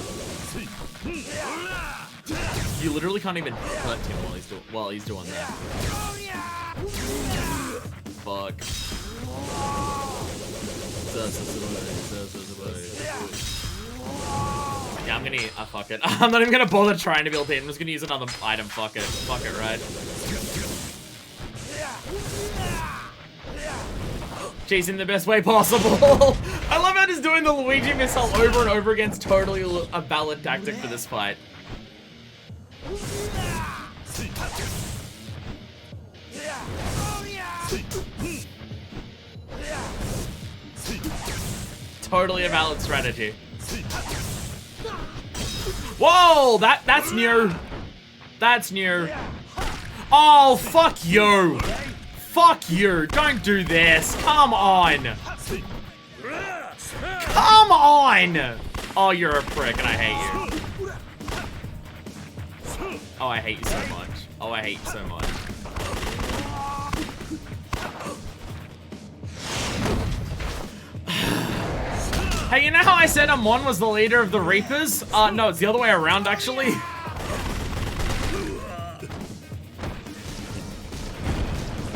You literally can't even hurt him while he's doing that. Fuck. Yeah, I'm gonna fuck it. I'm not even gonna bother trying to build it. I'm just gonna use another item. Fuck it. Fuck it, right? Chasing the best way possible. I love how just doing the Luigi missile over and over again is totally a valid tactic for this fight. Totally a valid strategy. Whoa, that's new. That's new. Oh, fuck you. Fuck you. Don't do this. Come on. Come on. Oh, you're a prick and I hate you. Oh, I hate you so much. Oh, I hate you so much. Hey, you know how I said Amon was the leader of the Reapers? No, it's the other way around, actually.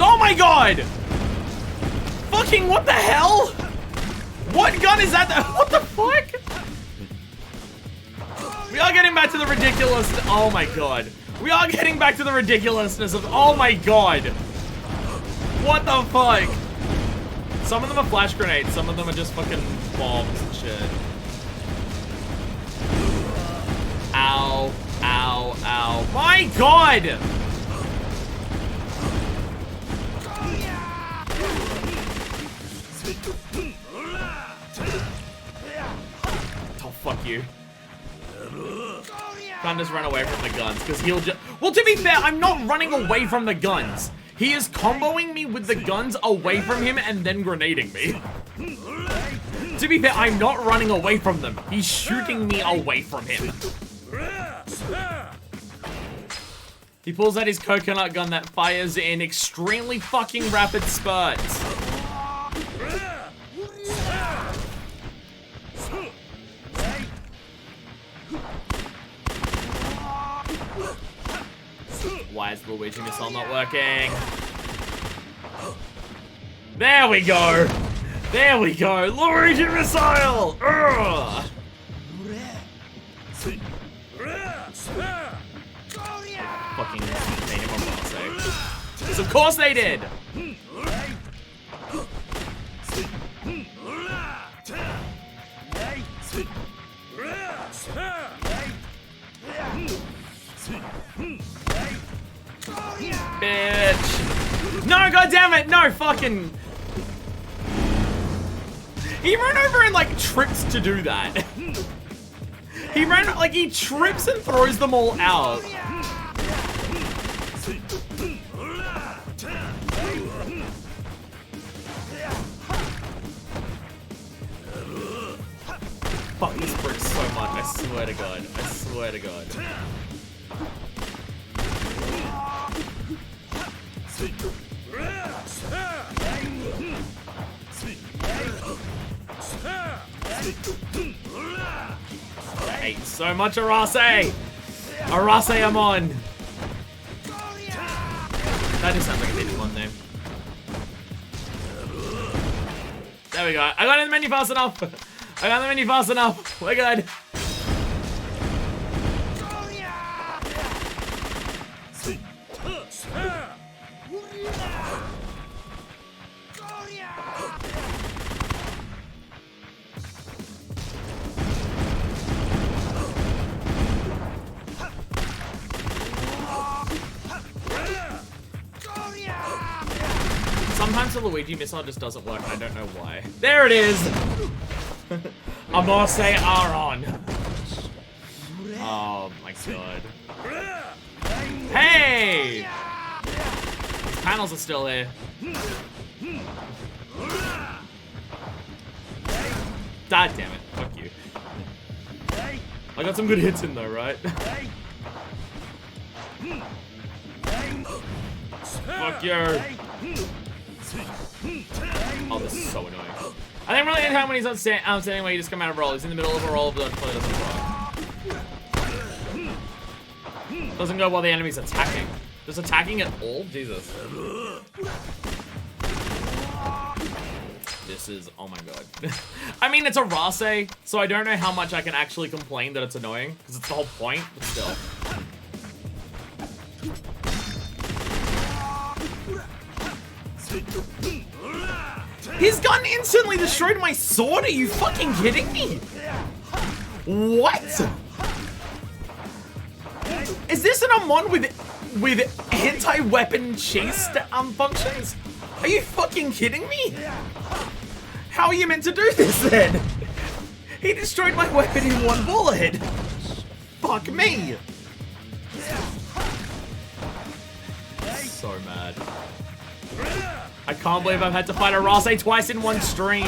Oh my god! Fucking what the hell? What gun is that? What the fuck? We are getting back to the ridiculous. Oh my god. We are getting back to the ridiculousness of. Oh my god. What the fuck? Some of them are flash grenades, some of them are just fucking bombs and shit. Ow, ow, ow. My god! Oh, fuck you. Can't just run away from the guns, because he'll just... Well, to be fair, I'm not running away from the guns. He is comboing me with the guns away from him and then grenading me. To be fair, I'm not running away from them. He's shooting me away from him. He pulls out his coconut gun that fires in extremely fucking rapid spurts. Why is the Luigi missile not working? There we go! There we go! Luigi missile! Urgh! Fucking made him on save. Because of course they did! Bitch! No, goddammit! No, fucking... He ran over and, like, trips to do that. He ran, like, he trips and throws them all out. Fuck this brick so much, I swear to God. I swear to God. hate so much Arase! Arase Amon! That just sounds like a Digimon name. There we go. I got in the menu fast enough! I got in the menu fast enough! We're good! Sometimes the Luigi missile just doesn't work, and I don't know why. There it is! Amase Aron. Oh my god. Hey! These panels are still here. God damn it. Fuck you. I got some good hits in though, right? Fuck you. Oh, this is so annoying. I think really how when he's standing where you just come out of roll. He's in the middle of a roll of dodge play doesn't work. Doesn't go while the enemy's attacking. Just attacking at all? Jesus. This is, oh my god. I mean, it's a Rase, so I don't know how much I can actually complain that it's annoying, because it's the whole point, but still. His gun instantly destroyed my sword? Are you fucking kidding me? What? Is this an Amon with anti-weapon chase functions? Are you fucking kidding me? How are you meant to do this then? He destroyed my weapon in one bullet. Fuck me. So mad. I can't believe I've had to fight a Rase twice in one stream.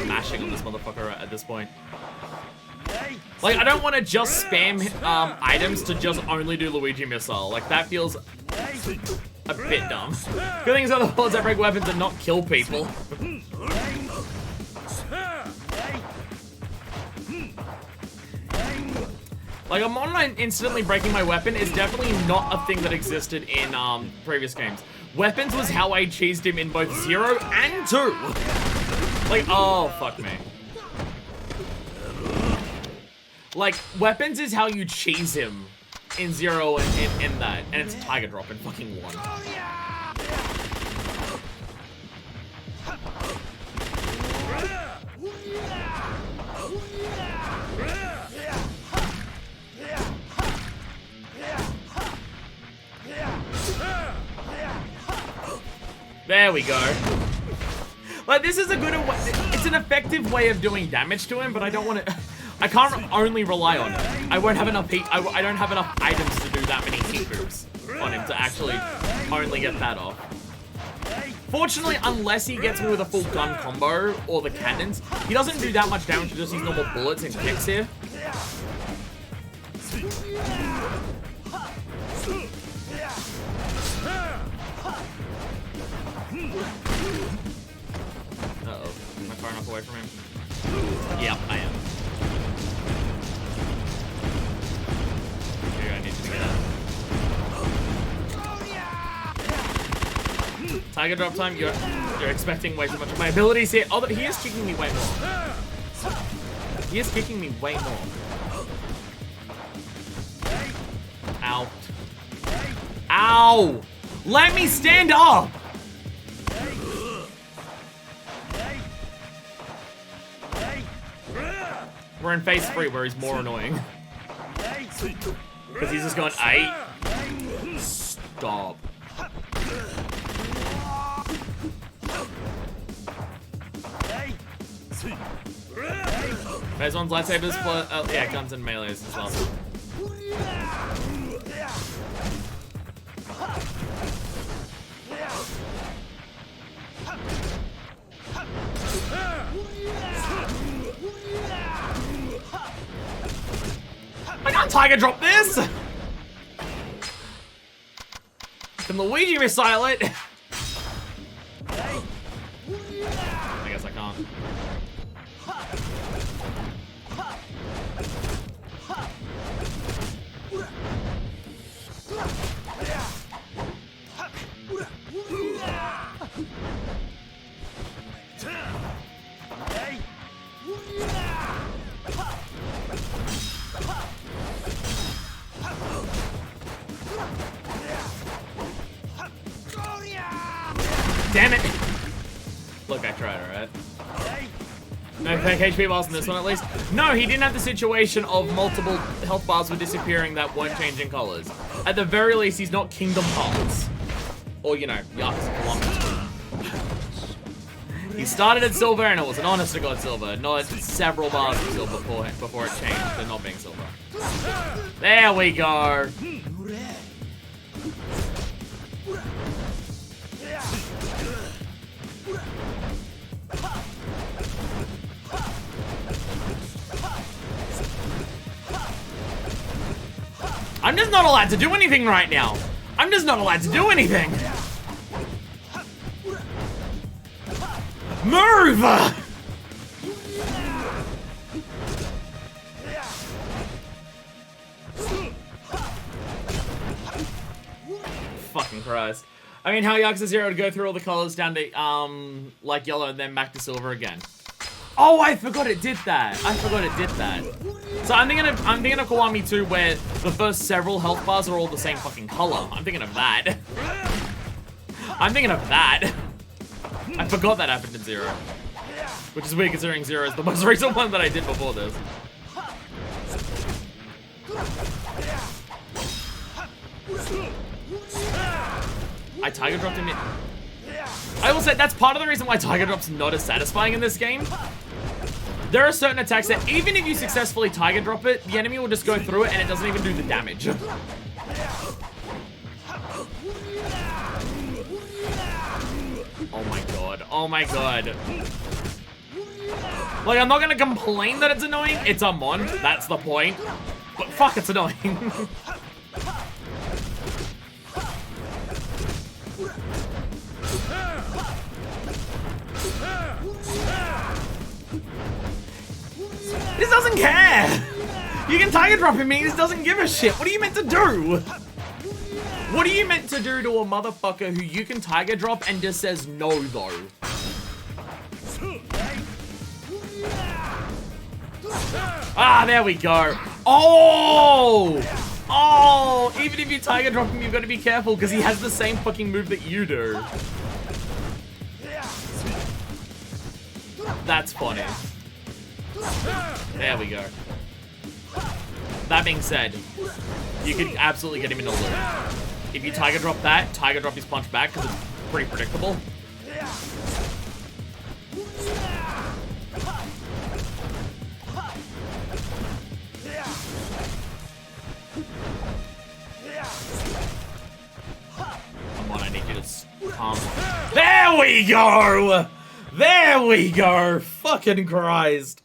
Mashing on this motherfucker at this point. Like, I don't want to just spam items to just only do Luigi Missile. Like, that feels a bit dumb. Good thing is other bullets that break weapons and not kill people. Like, Amon instantly breaking my weapon is definitely not a thing that existed in previous games. Weapons was how I cheesed him in both 0 and 2. Like, oh, fuck me. Like, weapons is how you cheese him in 0 and in that. And it's Tiger Drop in fucking 1. There we go. Like, this is a good, it's an effective way of doing damage to him, but I don't want to, I can't only rely on it. I won't have enough heat, I don't have enough items to do that many heat boosts on him to actually only get that off. Fortunately, unless he gets me with a full gun combo or the cannons, he doesn't do that much damage to just use normal bullets and kicks here. Uh-oh. Am I far enough away from him? Yep, I am. Here, I need to get out. Tiger drop time, you're expecting way too much of my abilities here. Oh, but he is kicking me way more. He is kicking me way more. Ow. Ow! Let me stand up! We're in phase 3 where he's more annoying. Because he's just going, "Ay." Stop. Phase 1's lightsabers, yeah, guns and melees as well. I can't Tiger drop this! can Luigi missile it. I guess I can't. Damn it! Look, I tried, alright? No fake HP bars in this one, at least. No, he didn't have the situation of multiple health bars were disappearing that weren't changing colors. At the very least, he's not Kingdom Hearts. Or, you know, Yakuza. He started at silver, and it was an honest to God silver, not several bars of silver before it changed to not being silver. There we go! I'm just not allowed to do anything right now. I'm just not allowed to do anything. Move! Fucking Christ. I mean, how Yakuza 0 would go through all the colors down to, like yellow and then back to silver again. Oh, I forgot it did that. So I'm thinking of Kiwami 2 where the first several health bars are all the same fucking color. I'm thinking of that. I forgot that happened in 0. Which is weird considering 0 is the most recent one that I did before this. I Tiger Dropped him in. I will say that's part of the reason why Tiger Drop's not as satisfying in this game. There are certain attacks that even if you successfully Tiger Drop it, the enemy will just go through it and it doesn't even do the damage. Oh my god. Oh my god. Like, I'm not gonna complain that it's annoying. It's Amon. That's the point. But fuck, it's annoying. He just doesn't care! You can Tiger Drop him, he just doesn't give a shit. What are you meant to do? What are you meant to do to a motherfucker who you can Tiger Drop and just says no, though? Ah, there we go. Oh! Oh! Even if you Tiger Drop him, you've got to be careful because he has the same fucking move that you do. That's funny. There we go. That being said, you can absolutely get him in a loop. If you Tiger Drop that, Tiger Drop his punch back because it's pretty predictable. Come on, I need you to calm. There we go! There we go! Fucking Christ.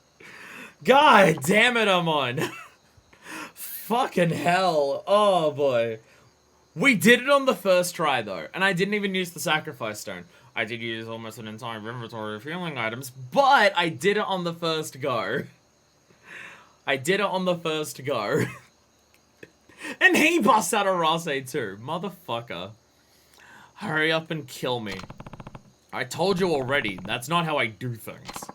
God damn it, Amon. Fucking hell. Oh, boy. We did it on the first try, though. And I didn't even use the sacrifice stone. I did use almost an entire inventory of healing items, but I did it on the first go. And he busts out a Rase, too. Motherfucker. Hurry up and kill me. I told you already. That's not how I do things.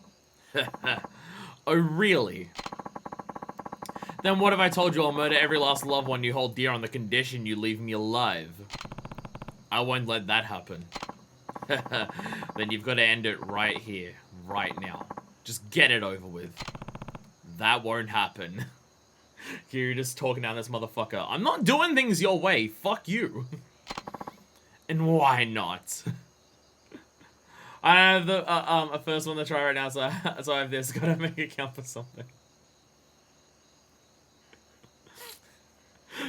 Oh, really? Then what if I told you I'll murder every last loved one you hold dear on the condition you leave me alive? I won't let that happen. Then you've got to end it right here, right now. Just get it over with. That won't happen. You're just talking down this motherfucker. I'm not doing things your way. Fuck you. And why not? I have the a first one to try right now, so I have this. Gotta make it count for something.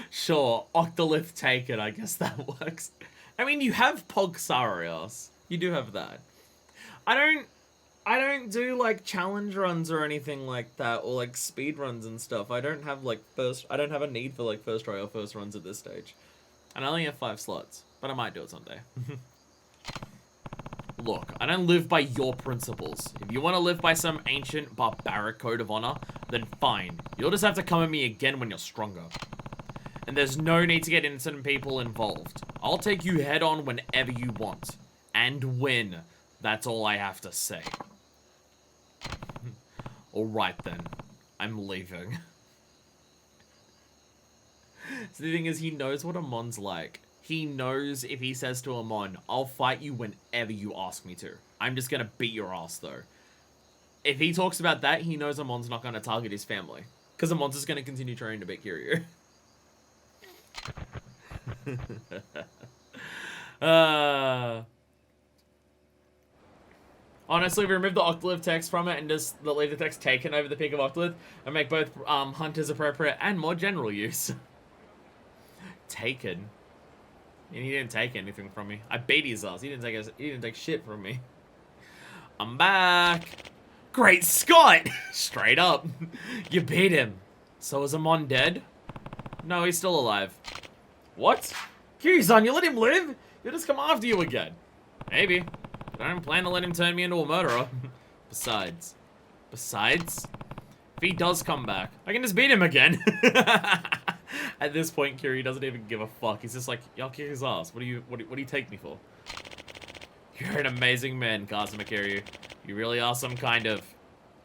Sure, Octolith take it. I guess that works. I mean, you have Pogsarios. You do have that. I don't do like challenge runs or anything like that, or like speed runs and stuff. I don't have a need for like first try or first runs at this stage. And I only have 5 slots. but I might do it someday. Look, I don't live by your principles. If you want to live by some ancient barbaric code of honor, then fine. You'll just have to come at me again when you're stronger. And there's no need to get innocent people involved. I'll take you head on whenever you want. And win. That's all I have to say. Alright then. I'm leaving. So the thing is, he knows what Amon's like. He knows if he says to Amon, I'll fight you whenever you ask me to. I'm just gonna beat your ass though. If he talks about that, he knows Amon's not gonna target his family. Because Amon's just gonna continue trying to beat Kiryu. Honestly, remove the Octolith text from it and just leave the text taken over the peak of Octolith and make both hunters appropriate and more general use. Taken? And he didn't take anything from me. I beat his ass. He didn't take shit from me. I'm back. Great Scott! Straight up. You beat him. So is Amon dead? No, he's still alive. What? Kiryu-san, you let him live? He'll just come after you again. Maybe. But I don't plan to let him turn me into a murderer. Besides, if he does come back, I can just beat him again. At this point, Kiryu doesn't even give a fuck. He's just like, I'll kick his ass. What do you take me for? You're an amazing man, Kazuma Kiryu. You really are some kind of,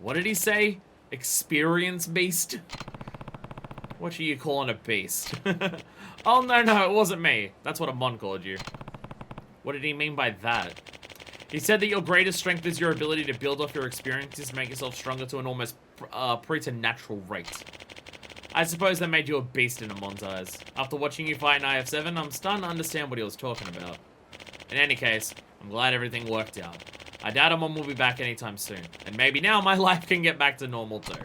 what did he say? Experience beast? What are you calling a beast? Oh, no, it wasn't me. That's what Amon called you. What did he mean by that? He said that your greatest strength is your ability to build off your experiences to make yourself stronger to an almost preternatural rate. I suppose that made you a beast in Amon's eyes. After watching you fight in IF7, I'm starting to understand what he was talking about. In any case, I'm glad everything worked out. I doubt Amon will be back anytime soon, and maybe now my life can get back to normal too.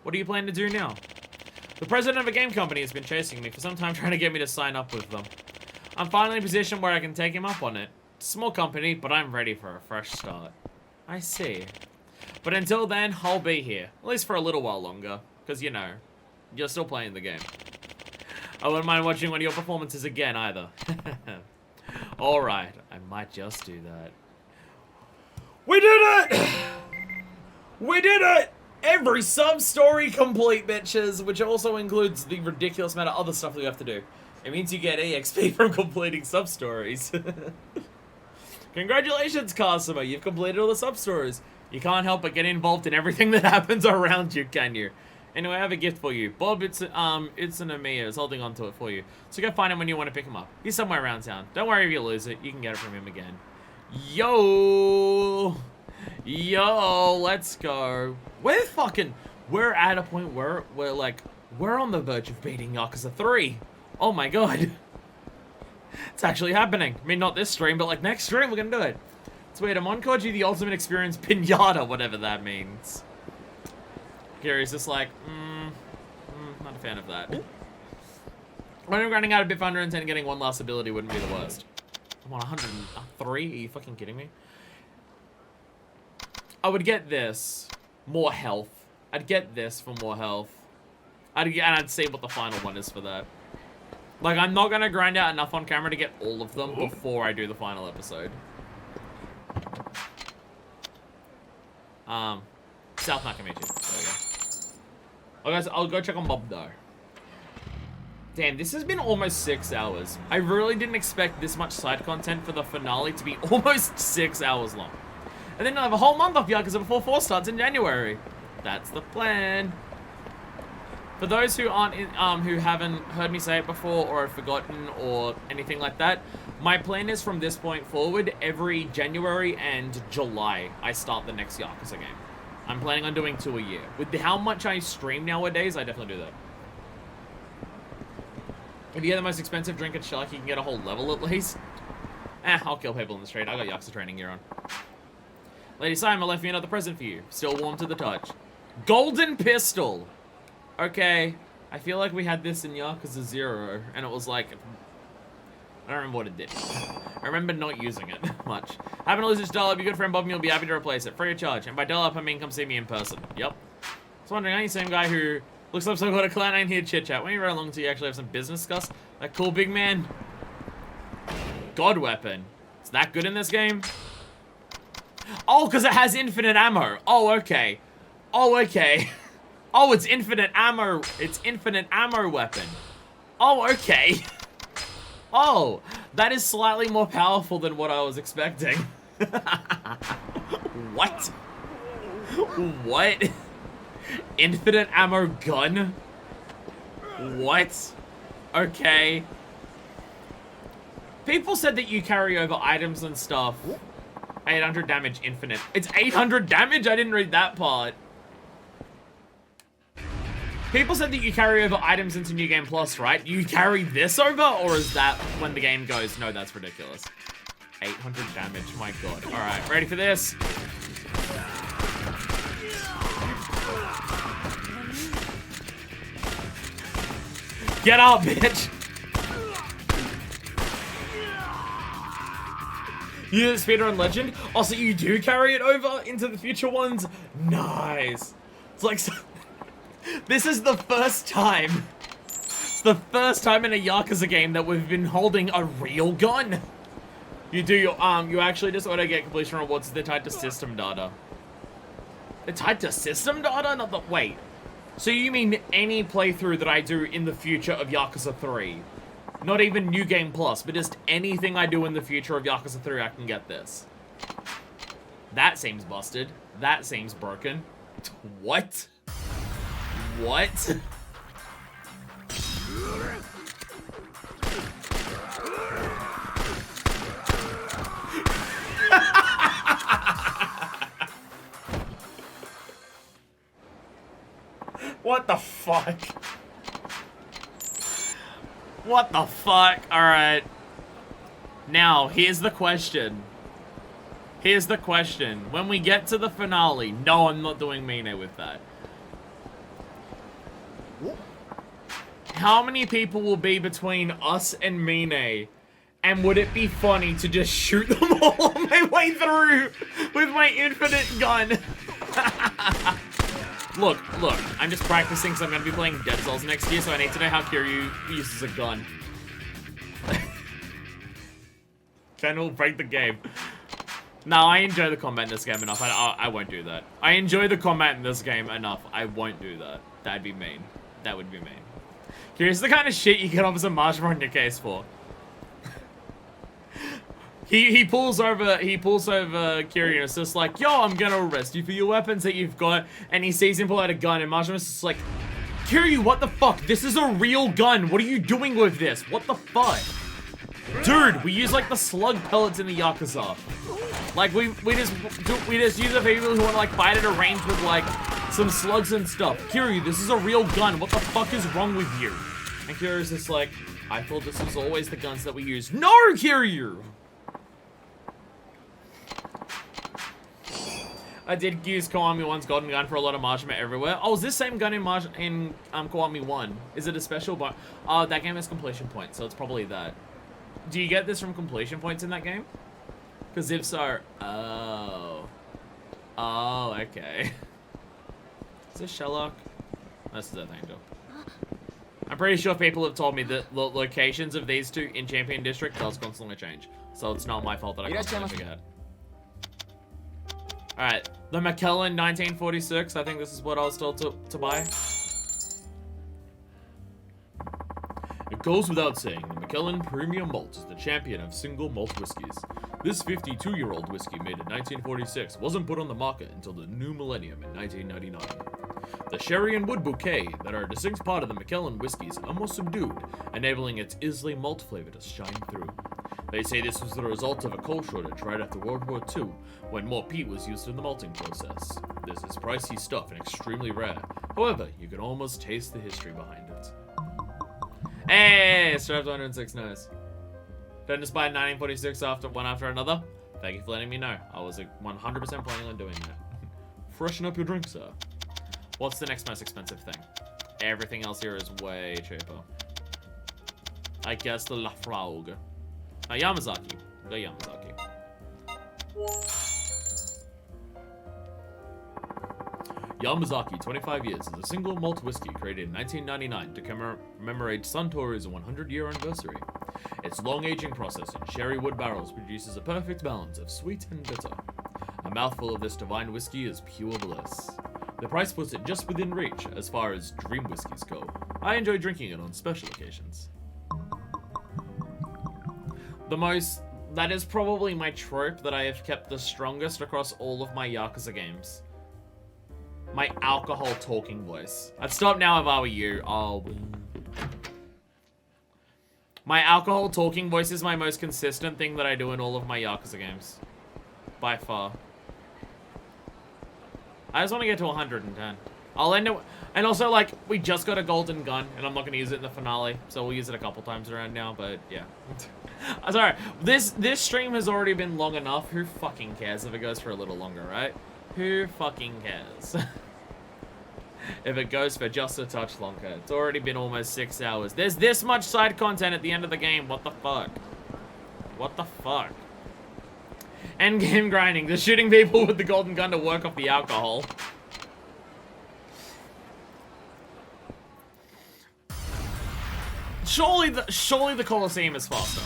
What do you plan to do now? The president of a game company has been chasing me for some time, trying to get me to sign up with them. I'm finally in a position where I can take him up on it. It's a small company, but I'm ready for a fresh start. I see. But until then, I'll be here. At least for a little while longer. Because, you know, you're still playing the game. I wouldn't mind watching one of your performances again, either. Alright, I might just do that. We did it! We did it! Every sub-story complete, bitches, which also includes the ridiculous amount of other stuff that you have to do. It means you get EXP from completing sub-stories. Congratulations, Kazuma, you've completed all the sub-stories. You can't help but get involved in everything that happens around you, can you? Anyway, I have a gift for you. Bob, it's an Amiya is holding on to it for you. So go find him when you want to pick him up. He's somewhere around town. Don't worry if you lose it. You can get it from him again. Yo, let's go. We're at a point where we're on the verge of beating Yakuza 3. Oh my god. It's actually happening. I mean, not this stream, but like next stream, we're gonna do it. So wait, Amon called you the ultimate experience pinata, whatever that means. Gary's just like, not a fan of that. When I'm grinding out a bit for 110 and getting one last ability wouldn't be the worst. I'm on 103? Are you fucking kidding me? I would get this. More health. I'd get this for more health. I'd see what the final one is for that. Like, I'm not gonna grind out enough on camera to get all of them before I do the final episode. South Nakamichi. There we go. Oh, guys, I'll go check on Bob, though. Damn, this has been almost 6 hours. I really didn't expect this much side content for the finale to be almost 6 hours long. And then I'll have a whole month off Yakuza before 4 starts in January. That's the plan. For those who aren't who haven't heard me say it before or have forgotten or anything like that, my plan is from this point forward, every January and July, I start the next Yakuza game. I'm planning on doing 2 a year. With how much I stream nowadays, I definitely do that. If you get the most expensive drink at Shark, you can get a whole level at least. I'll kill people in the street. I got Yakuza training gear on. Lady Simon left me another present for you. Still warm to the touch. Golden pistol! Okay, I feel like we had this in Yakuza 0, and it was like... I don't remember what it did. I remember not using it much. Happen to lose this dial-up, your good friend Bob and you'll be happy to replace it, free of charge. And by dial-up, I mean come see me in person. Yep. I was wondering, are you the same guy who looks like some kind of clown ain't here chit-chat? When you run along to you actually have some business discuss? That cool big man? God weapon. Is that good in this game? Oh, because it has infinite ammo. Oh, okay. Oh, okay. Oh, it's infinite ammo. It's infinite ammo weapon. Oh, okay. Oh, that is slightly more powerful than what I was expecting. What? What? Infinite ammo gun? What? Okay. People said that you carry over items and stuff. 800 damage infinite. It's 800 damage? I didn't read that part. People said that you carry over items into New Game Plus, right? You carry this over? Or is that when the game goes, no, that's ridiculous. 800 damage, my god. Alright, ready for this? Get up, bitch! You did Speedrun Legend? Also, you do carry it over into the future ones? Nice. It's like... This is the first time. It's the first time in a Yakuza game that we've been holding a real gun. You do your, you actually just auto get completion rewards. They're tied to system data. They're tied to system data? Not the, wait. So you mean any playthrough that I do in the future of Yakuza 3? Not even New Game Plus, but just anything I do in the future of Yakuza 3, I can get this. That seems busted. That seems broken. What? What? What the fuck? What the fuck? Alright. Now, here's the question. Here's the question. When we get to the finale, no, I'm not doing Mine with that. How many people will be between us and Mine? And would it be funny to just shoot them all on my way through with my infinite gun? Look, I'm just practicing because I'm going to be playing Dead Cells next year, so I need to know how Kiryu uses a gun. Ken will break the game. No, I enjoy the combat in this game enough. I won't do that. I enjoy the combat in this game enough. I won't do that. That'd be mean. That would be mean. Here's the kind of shit you get Officer Marshall on your case for. He pulls over Kiryu and it's just like, yo, I'm gonna arrest you for your weapons that you've got. And he sees him pull out a gun and Marshall's just like, Kiryu, what the fuck? This is a real gun. What are you doing with this? What the fuck? Dude, we use like the slug pellets in the Yakuza. Like we just use it for people who want to like fight at a range with like some slugs and stuff. Kiryu, this is a real gun. What the fuck is wrong with you? And Kiryu's just like, I thought this was always the guns that we use. No, Kiryu! I did use Kiwami 1's golden gun for a lot of marshmallow everywhere. Oh, is this same gun in Kiwami 1? Is it a special? But oh, that game has completion points, so it's probably that. Do you get this from completion points in that game? Because if so, oh, okay. Is this Sherlock? This is Earth Angel. I'm pretty sure people have told me that the locations of these two in Champion District does constantly change, so it's not my fault that I constantly forget. Alright, the McKellen 1946. I think this is what I was told to buy. It goes without saying, the McKellen Premium Malt is the champion of single malt whiskeys. This 52-year-old whiskey made in 1946 wasn't put on the market until the new millennium in 1999. The sherry and wood bouquet that are a distinct part of the McKellen whiskeys are more subdued, enabling its Islay malt flavor to shine through. They say this was the result of a coal shortage right after World War II, when more peat was used in the malting process. This is pricey stuff and extremely rare. However, you can almost taste the history behind it. Hey, Strapped 106, nice. Don't just buy 1946 one after another? Thank you for letting me know. I was 100% planning on doing that. Freshen up your drink, sir. What's the next most expensive thing? Everything else here is way cheaper. I guess the Lafroig. Yamazaki. Go Yamazaki. Yamazaki 25 Years is a single malt whiskey created in 1999 to commemorate Suntory's 100-year anniversary. Its long aging process in sherry wood barrels produces a perfect balance of sweet and bitter. A mouthful of this divine whiskey is pure bliss. The price puts it just within reach as far as dream whiskeys go. I enjoy drinking it on special occasions. That is probably my trope that I have kept the strongest across all of my Yakuza games. My alcohol talking voice. I'd stop now if I were you. Oh. My alcohol talking voice is my most consistent thing that I do in all of my Yakuza games. By far. I just want to get to 110. I'll end it... And also, like, we just got a golden gun, and I'm not going to use it in the finale, so we'll use it a couple times around now, but yeah. Sorry, this stream has already been long enough. Who fucking cares if it goes for a little longer, right? Who fucking cares? If it goes for just a touch longer. It's already been almost 6 hours. There's this much side content at the end of the game. What the fuck? What the fuck? End game grinding. Just shooting people with the golden gun to work off the alcohol. Surely the Colosseum is faster.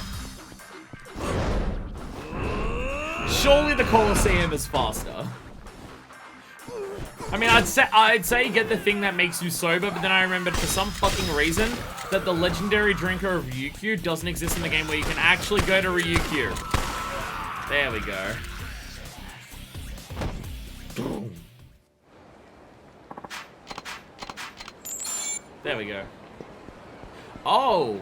Surely the Colosseum is faster. I mean, I'd say get the thing that makes you sober, but then I remembered for some fucking reason that the legendary drinker of Ryukyu doesn't exist in the game where you can actually go to Ryukyu. There we go. There we go. Oh!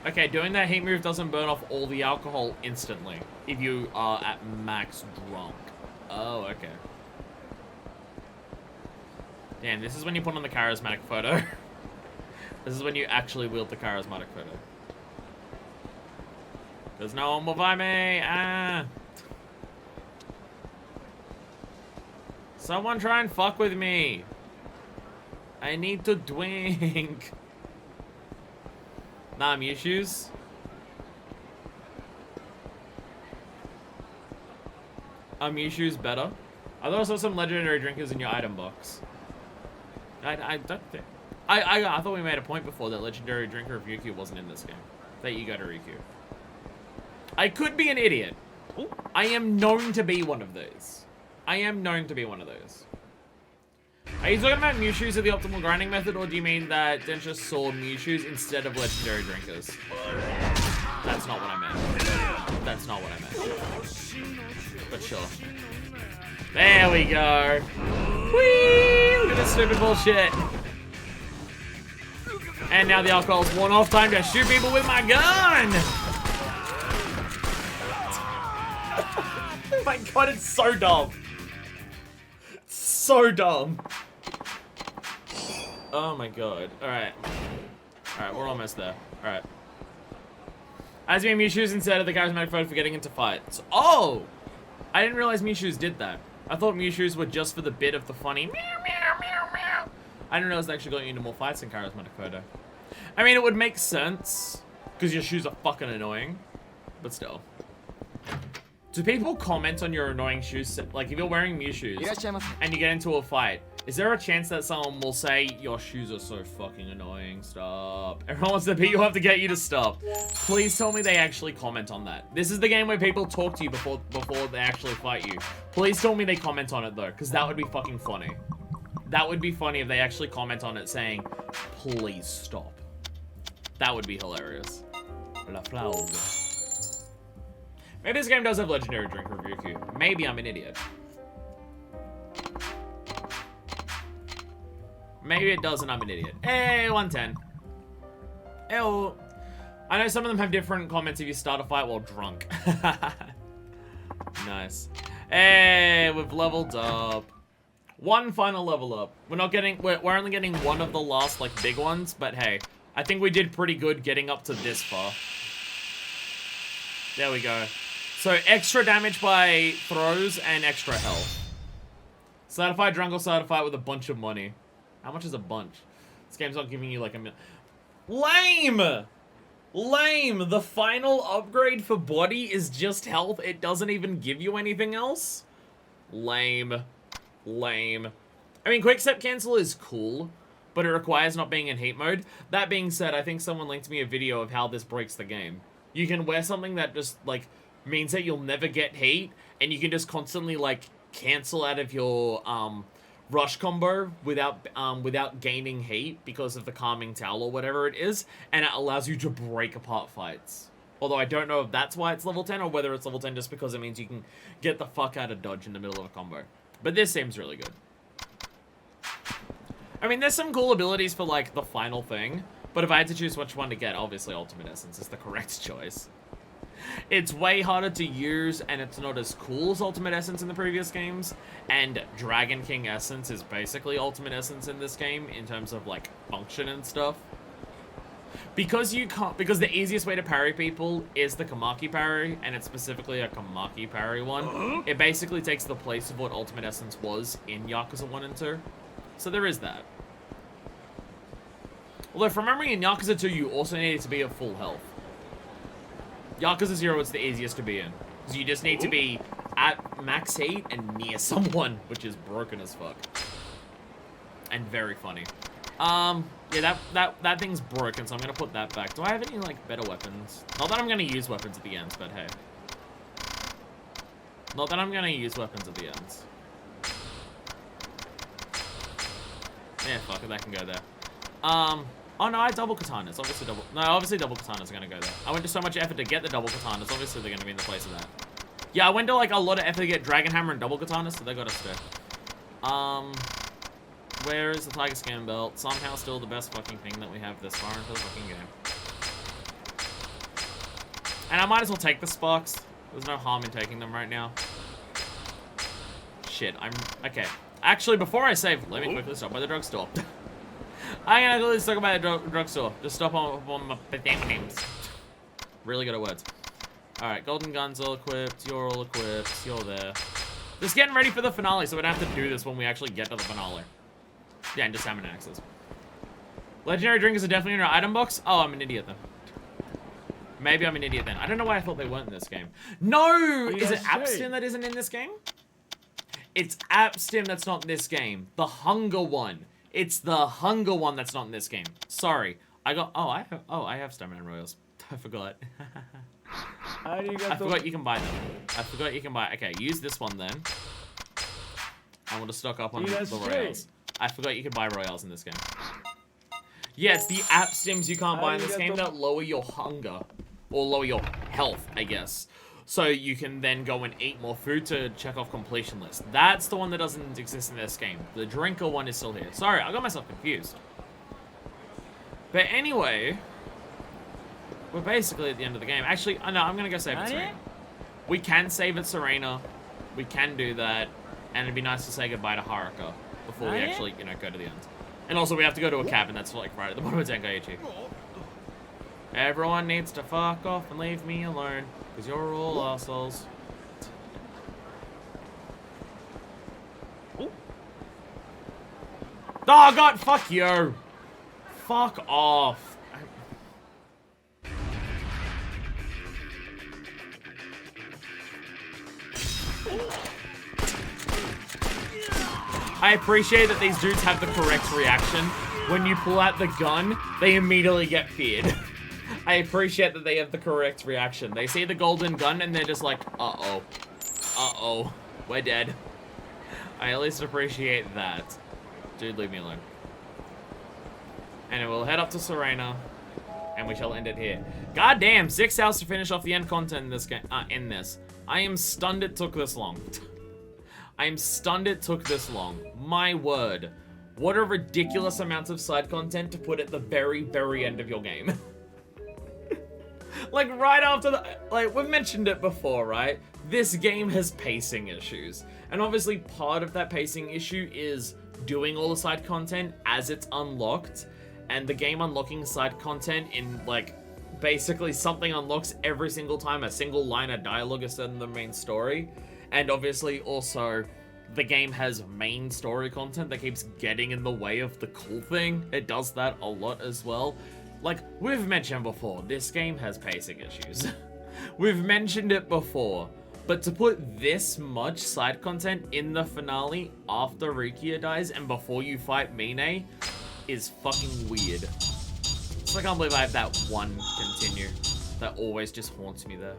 Okay, doing that heat move doesn't burn off all the alcohol instantly if you are at max drunk. Oh, okay. Damn, this is when you put on the charismatic photo. This is when you actually wield the charismatic photo. There's no one will buy me. Ah. Someone try and fuck with me. I need to drink. Nah, Mewshoes. Are Mewshoes better? I thought I saw some legendary drinkers in your item box. I don't think... I thought we made a point before that legendary drinker of Ryukyu wasn't in this game. That you go to Ryukyu. I could be an idiot. Ooh. I am known to be one of those. I am known to be one of those. Are you talking about Mewshoes of the optimal grinding method, or do you mean that Densha saw Mewshoes instead of legendary drinkers? That's not what I meant. That's not what I meant. But sure. There we go. Whee! Look at this stupid bullshit. And now the alcohol's worn off. Time to shoot people with my gun! Oh my god, it's so dumb. So dumb. Oh my god. Alright. Alright, we're almost there. Alright. As me and Mewshoes instead of the charismatic photo for getting into fights. Oh! I didn't realize Mewshoes did that. I thought Mewshoes were just for the bit of the funny meow meow meow meow. I didn't realize they actually got you into more fights than charismatic photo. I mean, it would make sense because your shoes are fucking annoying, but still. Do people comment on your annoying shoes? Like, if you're wearing Mewshoes and you get into a fight, is there a chance that someone will say, your shoes are so fucking annoying, stop? Everyone wants to beat you up to get you to stop. Please tell me they actually comment on that. This is the game where people talk to you before they actually fight you. Please tell me they comment on it, though, because that would be fucking funny. That would be funny if they actually comment on it saying, please stop. That would be hilarious. La flaube. Maybe this game does have legendary drink review queue. Maybe I'm an idiot. Maybe it does and I'm an idiot. Hey, 110. Ew. I know some of them have different comments if you start a fight while drunk. Nice. Hey, we've leveled up. One final level up. We're only getting one of the last, like, big ones, but hey. I think we did pretty good getting up to this far. There we go. So, extra damage by throws and extra health. Certified drunk or certified with a bunch of money. How much is a bunch? This game's not giving you like a Lame! Lame! The final upgrade for body is just health. It doesn't even give you anything else? Lame. Lame. I mean, quick step cancel is cool, but it requires not being in heat mode. That being said, I think someone linked me a video of how this breaks the game. You can wear something that just, like, means that you'll never get heat, and you can just constantly, like, cancel out of your, rush combo without gaining heat because of the calming towel or whatever it is, and it allows you to break apart fights. Although I don't know if that's why it's level 10 or whether it's level 10 just because it means you can get the fuck out of dodge in the middle of a combo. But this seems really good. I mean, there's some cool abilities for, like, the final thing, but if I had to choose which one to get, obviously Ultimate Essence is the correct choice. It's way harder to use, and it's not as cool as Ultimate Essence in the previous games, and Dragon King Essence is basically Ultimate Essence in this game in terms of, like, function and stuff. Because the easiest way to parry people is the Kamaki parry, and it's specifically a Kamaki parry one, it basically takes the place of what Ultimate Essence was in Yakuza 1 and 2. So there is that. Although from memory, in Yakuza 2, you also needed to be at full health. Yakuza 0 is the easiest to be in, because you just need to be at max heat and near someone, which is broken as fuck. And very funny. Yeah, that thing's broken, so I'm gonna put that back. Do I have any, like, better weapons? Not that I'm gonna use weapons at the ends, but hey. Not that I'm gonna use weapons at the ends. Yeah, fuck it, that can go there. Oh no, I have double katanas. Obviously double katanas are gonna go there. I went to so much effort to get the double katanas, obviously they're gonna be in the place of that. Yeah, I went to, like, a lot of effort to get Dragon Hammer and double katanas, so they gotta stay. Where is the Tiger Scan Belt? Somehow still the best fucking thing that we have this far into the fucking game. And I might as well take the Sparks. There's no harm in taking them right now. Shit, okay. Actually, before I save, let me quickly stop by the drugstore. I'm gonna quickly stop by the drugstore. Just stop on my damn names. Really good at words. Alright, Golden Gun's all equipped. You're all equipped. You're there. Just getting ready for the finale, so we don't have to do this when we actually get to the finale. Yeah, and just salmon axes. Legendary drink is definitely in our item box? Oh, I'm an idiot then. Maybe I'm an idiot then. I don't know why I thought they weren't in this game. No! Is it Abstin that isn't in this game? It's Abstin that's not in this game. The Hunger one. It's the Hunger one that's not in this game. Sorry. I have Stamina Royals. I forgot. I forgot you can buy them. I forgot you can buy... Okay, use this one then. I want to stock up on the Royals. I forgot you could buy Royals in this game. Yeah, it's the app stims you can't buy in this game that lower your hunger. Or lower your health, I guess. So you can then go and eat more food to check off completion list. That's the one that doesn't exist in this game. The drinker one is still here. Sorry, I got myself confused. But anyway, we're basically at the end of the game. Actually, no, I'm gonna go save at Serena. We can save at Serena. We can do that. And it'd be nice to say goodbye to Haruka before we actually, you know, go to the end. And also, we have to go to a cabin that's, like, right at the bottom of Tenkaichi. Everyone needs to fuck off and leave me alone, because you're all assholes. Oh, God, fuck you. Fuck off. I appreciate that these dudes have the correct reaction. When you pull out the gun, they immediately get feared. I appreciate that they have the correct reaction. They see the golden gun and they're just like, uh-oh. Uh-oh. We're dead. I at least appreciate that. Dude, leave me alone. And we'll head up to Serena. And we shall end it here. God damn, 6 hours to finish off the end content in this game. I am stunned it took this long. I am stunned it took this long. My word. What a ridiculous amount of side content to put at the very, very end of your game. Like, right after the... Like, we've mentioned it before, right? This game has pacing issues. And obviously, part of that pacing issue is doing all the side content as it's unlocked. And the game unlocking side content in, like, basically something unlocks every single time a single line of dialogue is said in the main story. And obviously, also, the game has main story content that keeps getting in the way of the cool thing. It does that a lot as well. Like, we've mentioned before, this game has pacing issues. We've mentioned it before. But to put this much side content in the finale after Rukia dies and before you fight Mine is fucking weird. So I can't believe I have that one continue. that always just haunts me there.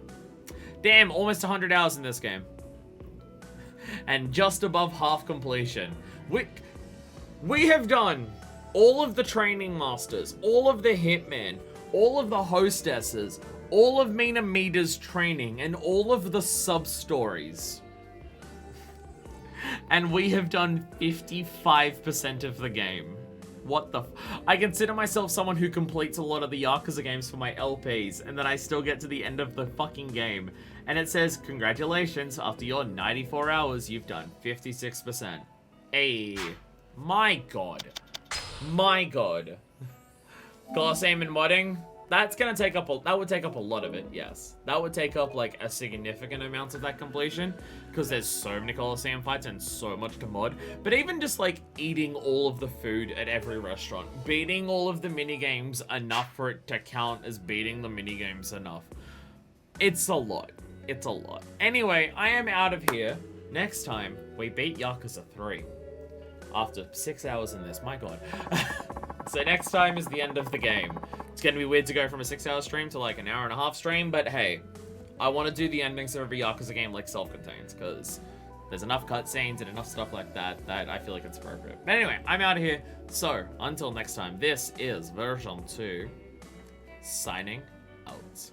Damn, almost 100 hours in this game. And just above half completion. We have done all of the training masters, all of the hitmen, all of the hostesses, all of Minamita's training, and all of the sub-stories. And we have done 55% of the game. What the I consider myself someone who completes a lot of the Yakuza games for my LPs, and then I still get to the end of the fucking game. And it says, congratulations, after your 94 hours, you've done 56%. Hey, my god. My god. Colosseum and modding? That's gonna take up that would take up a lot of it, yes. That would take up like a significant amount of that completion, because there's so many Colosseum fights and so much to mod. But even just like eating all of the food at every restaurant, beating all of the minigames enough for it to count as beating the minigames enough. It's a lot. It's a lot. Anyway, I am out of here. Next time, we beat Yakuza 3. After 6 hours in this, my god. So next time is the end of the game. It's gonna be weird to go from a 6-hour stream to like an hour and a half stream, but hey, I want to do the endings of every Yakuza game like self-contained, because there's enough cutscenes and enough stuff like that that I feel like it's appropriate. But anyway, I'm out of here. So, until next time, this is version 2, signing out.